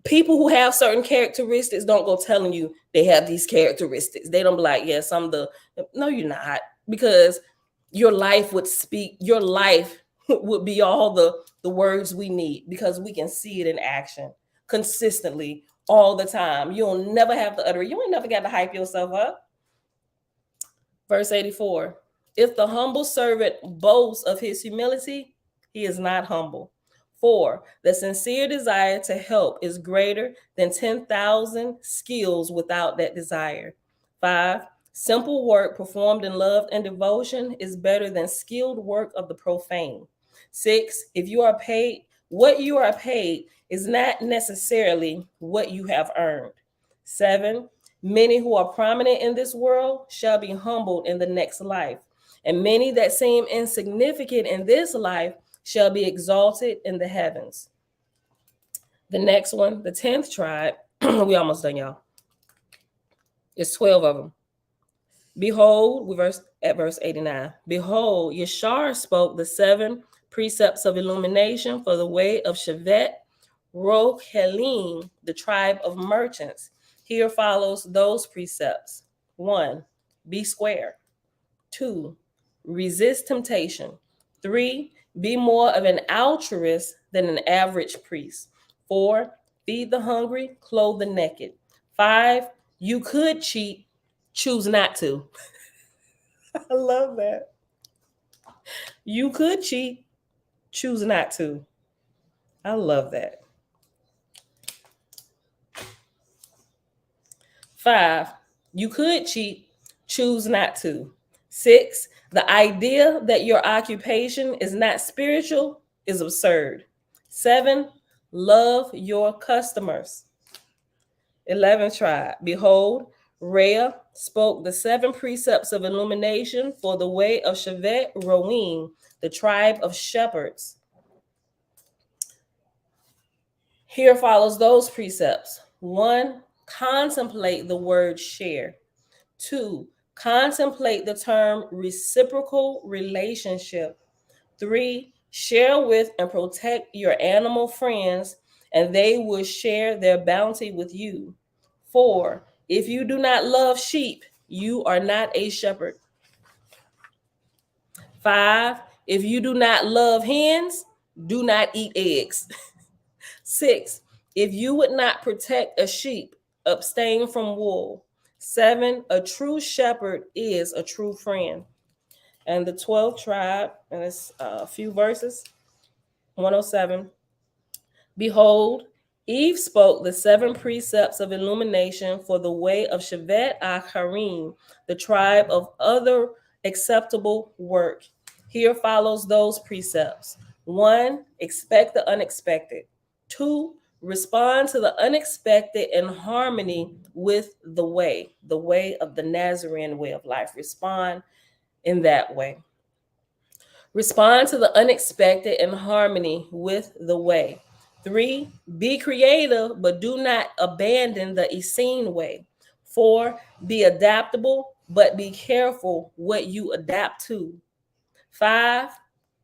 People who have certain characteristics don't go telling you they have these characteristics. They don't be like, yes, no, you're not. Because your life would be all the words we need, because we can see it in action consistently all the time. You'll never have to utter it. You ain't never got to hype yourself up. Verse 84, if the humble servant boasts of his humility, he is not humble. 4, the sincere desire to help is greater than 10,000 skills without that desire. 5, simple work performed in love and devotion is better than skilled work of the profane. 6, what you are paid is not necessarily what you have earned. 7, many who are prominent in this world shall be humbled in the next life, and many that seem insignificant in this life shall be exalted in the heavens. The next one, the 10th tribe, we almost done, y'all. It's 12 of them. Behold, at verse 89. Behold, Yesar'el spoke the 7 precepts of illumination for the way of Shevet Rochelim, the tribe of merchants. Here follows those precepts. 1, be square. 2, resist temptation. 3, be more of an altruist than an average priest. 4, feed the hungry, clothe the naked. 5, you could cheat, choose not to. I love that. You could cheat, choose not to. I love that. 5, you could cheat, choose not to. 6, the idea that your occupation is not spiritual is absurd. 7, love your customers. 11th tribe, behold, Rhea spoke the 7 precepts of illumination for the way of Shevet Roim, the tribe of shepherds. Here follows those precepts. 1, contemplate the word share. 2, contemplate the term reciprocal relationship. 3, share with and protect your animal friends, and they will share their bounty with you. 4, if you do not love sheep, you are not a shepherd. 5, if you do not love hens, do not eat eggs. 6, if you would not protect a sheep, abstain from wool. 7, a true shepherd is a true friend. And the 12th tribe, and it's a few verses, 107. Behold, Eve spoke the 7 precepts of illumination for the way of Shevet Acharim, the tribe of other acceptable work. Here follows those precepts. 1, expect the unexpected. 2, respond to the unexpected in harmony with the way of the Nazarene way of life. Respond in that way. Respond to the unexpected in harmony with the way. 3, be creative, but do not abandon the Essene way. 4, be adaptable, but be careful what you adapt to. 5,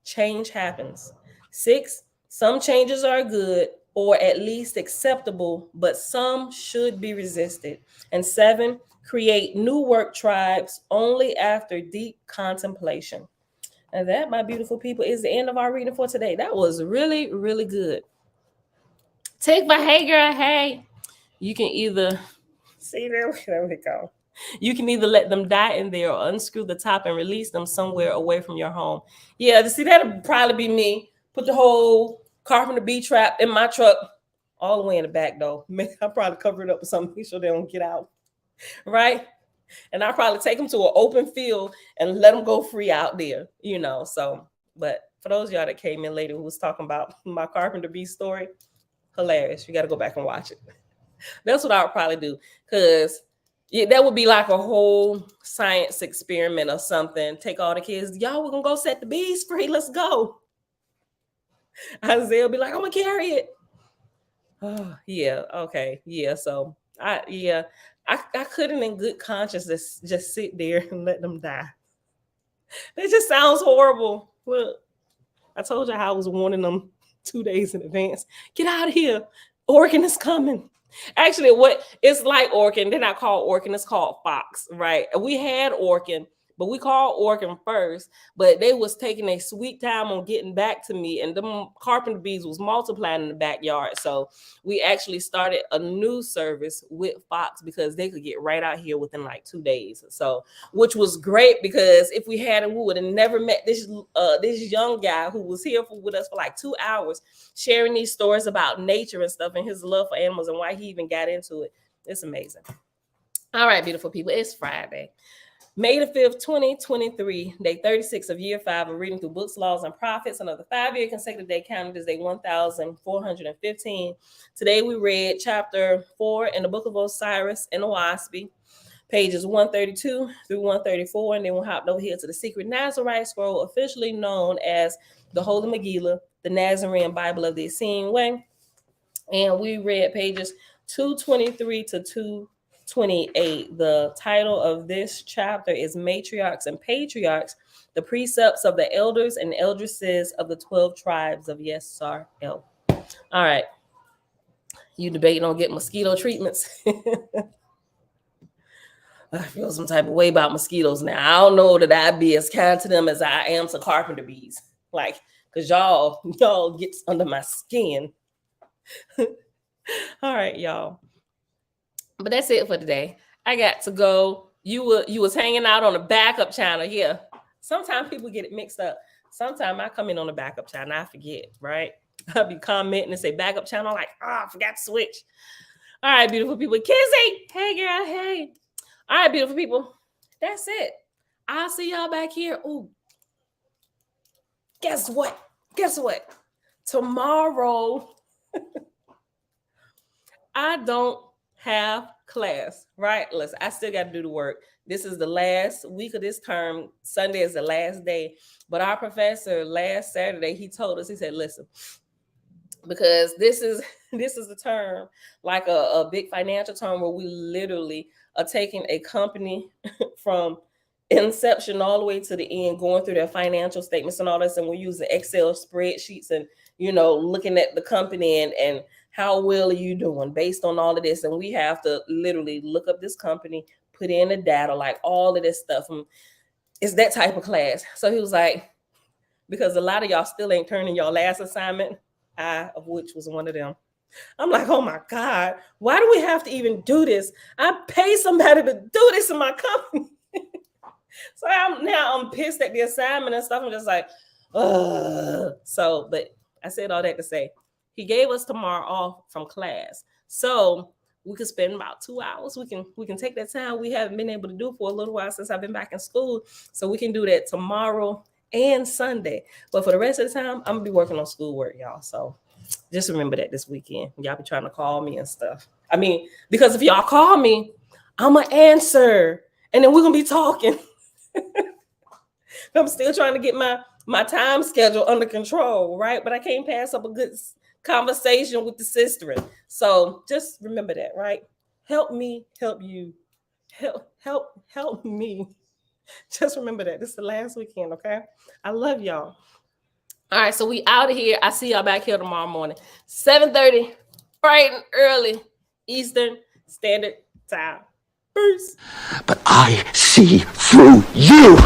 change happens. 6, some changes are good or at least acceptable, but some should be resisted. And 7, create new work tribes only after deep contemplation. And that, my beautiful people, is the end of our reading for today. That was really, really good. Take my hey girl, hey. You can either see there we go. You can either let them die in there or unscrew the top and release them somewhere away from your home. Yeah, see, that'd probably be me. Put the whole Carpenter bee trap in my truck, all the way in the back, though. I'll probably cover it up with something so they don't get out, right? And I'll probably take them to an open field and let them go free out there, you know. So, but for those of y'all that came in later who was talking about my Carpenter bee story, hilarious. You got to go back and watch it. That's what I would probably do, because that would be like a whole science experiment or something. Take all the kids, y'all, we're going to go set the bees free. Let's go. Isaiah will be like, I'm going to carry it. Oh, yeah. Okay. Yeah. So I couldn't in good conscience just sit there and let them die. That just sounds horrible. Well, I told you how I was warning them 2 days in advance. Get out of here. Orkin is coming. Actually, what it's like Orkin, they're not called Orkin, it's called Fox, right? We had Orkin, but we called Orkin first, but they was taking a sweet time on getting back to me, and them Carpenter bees was multiplying in the backyard. So we actually started a new service with Fox because they could get right out here within like 2 days. So, which was great, because if we hadn't, we would have never met this young guy who was here with us for like 2 hours, sharing these stories about nature and stuff and his love for animals and why he even got into it. It's amazing. All right, beautiful people, it's Friday, May the 5th, 2023, day 36 of year 5 of reading through books, laws, and prophets. Another 5-year consecutive day counted is day 1415. Today we read chapter 4 in the book of Osiris and Oaspi, pages 132 through 134, and then we'll hop over here to the secret Nazarite scroll, officially known as the Holy Megillah, the Nazarene Bible of the Essene Way. And we read pages 223 to 228. The title of this chapter is Matriarchs and Patriarchs, the Precepts of the Elders and Eldresses of the 12 Tribes of Yesar'el. All right. You debating on getting mosquito treatments? I feel some type of way about mosquitoes now. I don't know that I'd be as kind to them as I am to Carpenter bees. Like, because y'all gets under my skin. All right, y'all. But that's it for today. I got to go. You was hanging out on the backup channel. Yeah. Sometimes people get it mixed up. Sometimes I come in on the backup channel. I forget, right? I'll be commenting and say backup channel. Like, I forgot to switch. All right, beautiful people. Kizzy. Hey, girl. Hey. All right, beautiful people. That's it. I'll see y'all back here. Ooh. Guess what? Tomorrow, I don't have class, right? Listen, I still got to do the work. This is the last week of this term. Sunday is the last day. But our professor last Saturday, he told us, he said, listen, because this is a term, like a big financial term, where we literally are taking a company from inception all the way to the end, going through their financial statements and all this, and we're using Excel spreadsheets and, looking at the company and how well are you doing based on all of this. And we have to literally look up this company, put in the data, like all of this stuff. And it's that type of class. So he was like, because a lot of y'all still ain't turning your last assignment, I, of which was one of them. I'm like, oh my God, why do we have to even do this? I pay somebody to do this in my company. So I'm pissed at the assignment and stuff. I'm just like, ugh. So, but I said all that to say, he gave us tomorrow off from class. So we could spend about 2 hours. We can take that time we haven't been able to do for a little while since I've been back in school. So we can do that tomorrow and Sunday. But for the rest of the time, I'm gonna be working on schoolwork, y'all. So just remember that this weekend. Y'all be trying to call me and stuff. I mean, because if y'all call me, I'm gonna answer. And then we're gonna be talking. I'm still trying to get my time schedule under control, right? But I can't pass up a good conversation with the sister. So just remember that, right? Help me, help you. Help me. Just remember that. This is the last weekend, okay? I love y'all. All right, so we out of here. I see y'all back here tomorrow morning, 7:30, bright and early, Eastern Standard Time. Peace. But I see through you.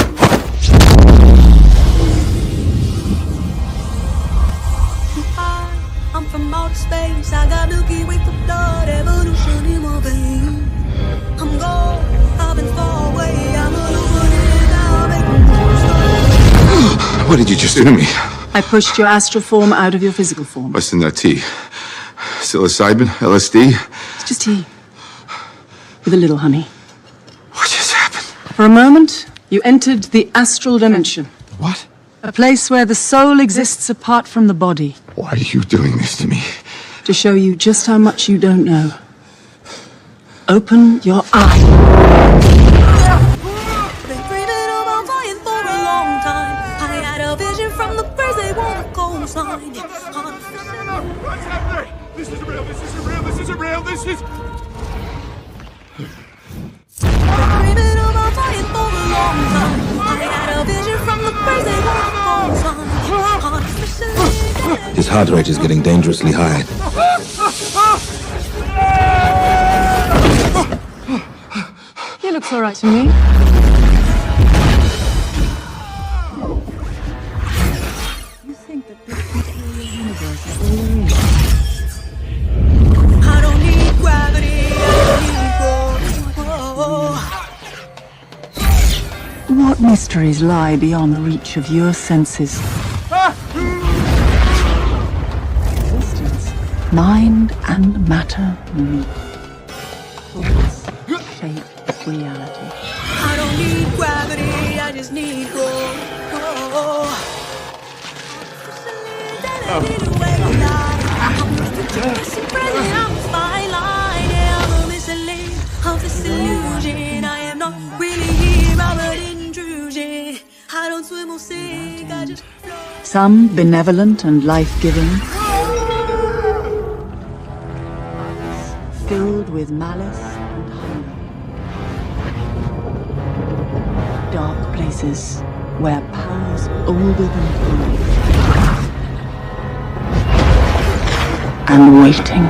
I'm from outer space. I got Milky Way for blood, evolution in my veins. I'm gold. I've been What did you just do to me? I pushed your astral form out of your physical form. What's in that tea? Psilocybin? LSD? It's just tea. With a little honey. What just happened? For a moment, you entered the astral dimension. What? A place where the soul exists apart from the body. Why are you doing this to me? To show you just how much you don't know. Open your eyes. Been dreaming about dying for a long time. I had a vision from the birds, they want a cold sign. What's happening? This isn't real, this isn't real, this isn't real, this is... Dreaming about dying for a long time. I had a vision from the birds, they want a cold sign. His heart rate is getting dangerously high. He looks all right to me. You think that this material universe is all there is? I don't need gravity, I need What mysteries lie beyond the reach of your senses? Existence. Mind and matter meet. Thoughts shape reality. I don't need gravity, I just need growth. I am not really here, I'm an intrusion. I don't swim or sink, I just float. Some benevolent and life-giving, filled with malice and hunger. Dark places where powers older than time and waiting.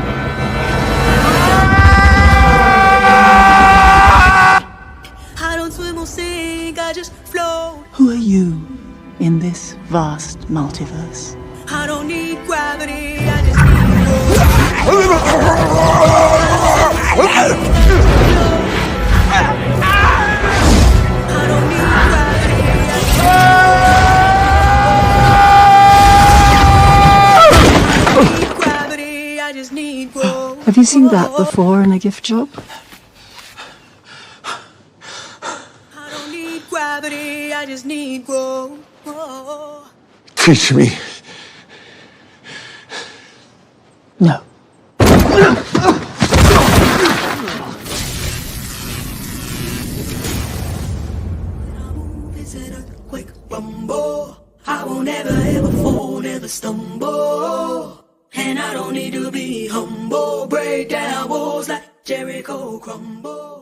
I don't swim or sink, I just float. Who are you in this vast multiverse? I don't need gravity, I just need gravity, I just need growth. Have you seen that before in a gift shop? I don't need gravity, I just need growth. Teach me. No. It's an earthquake rumble. I won't ever ever fall, never stumble. And I don't need to be humble. Break down walls like Jericho crumble.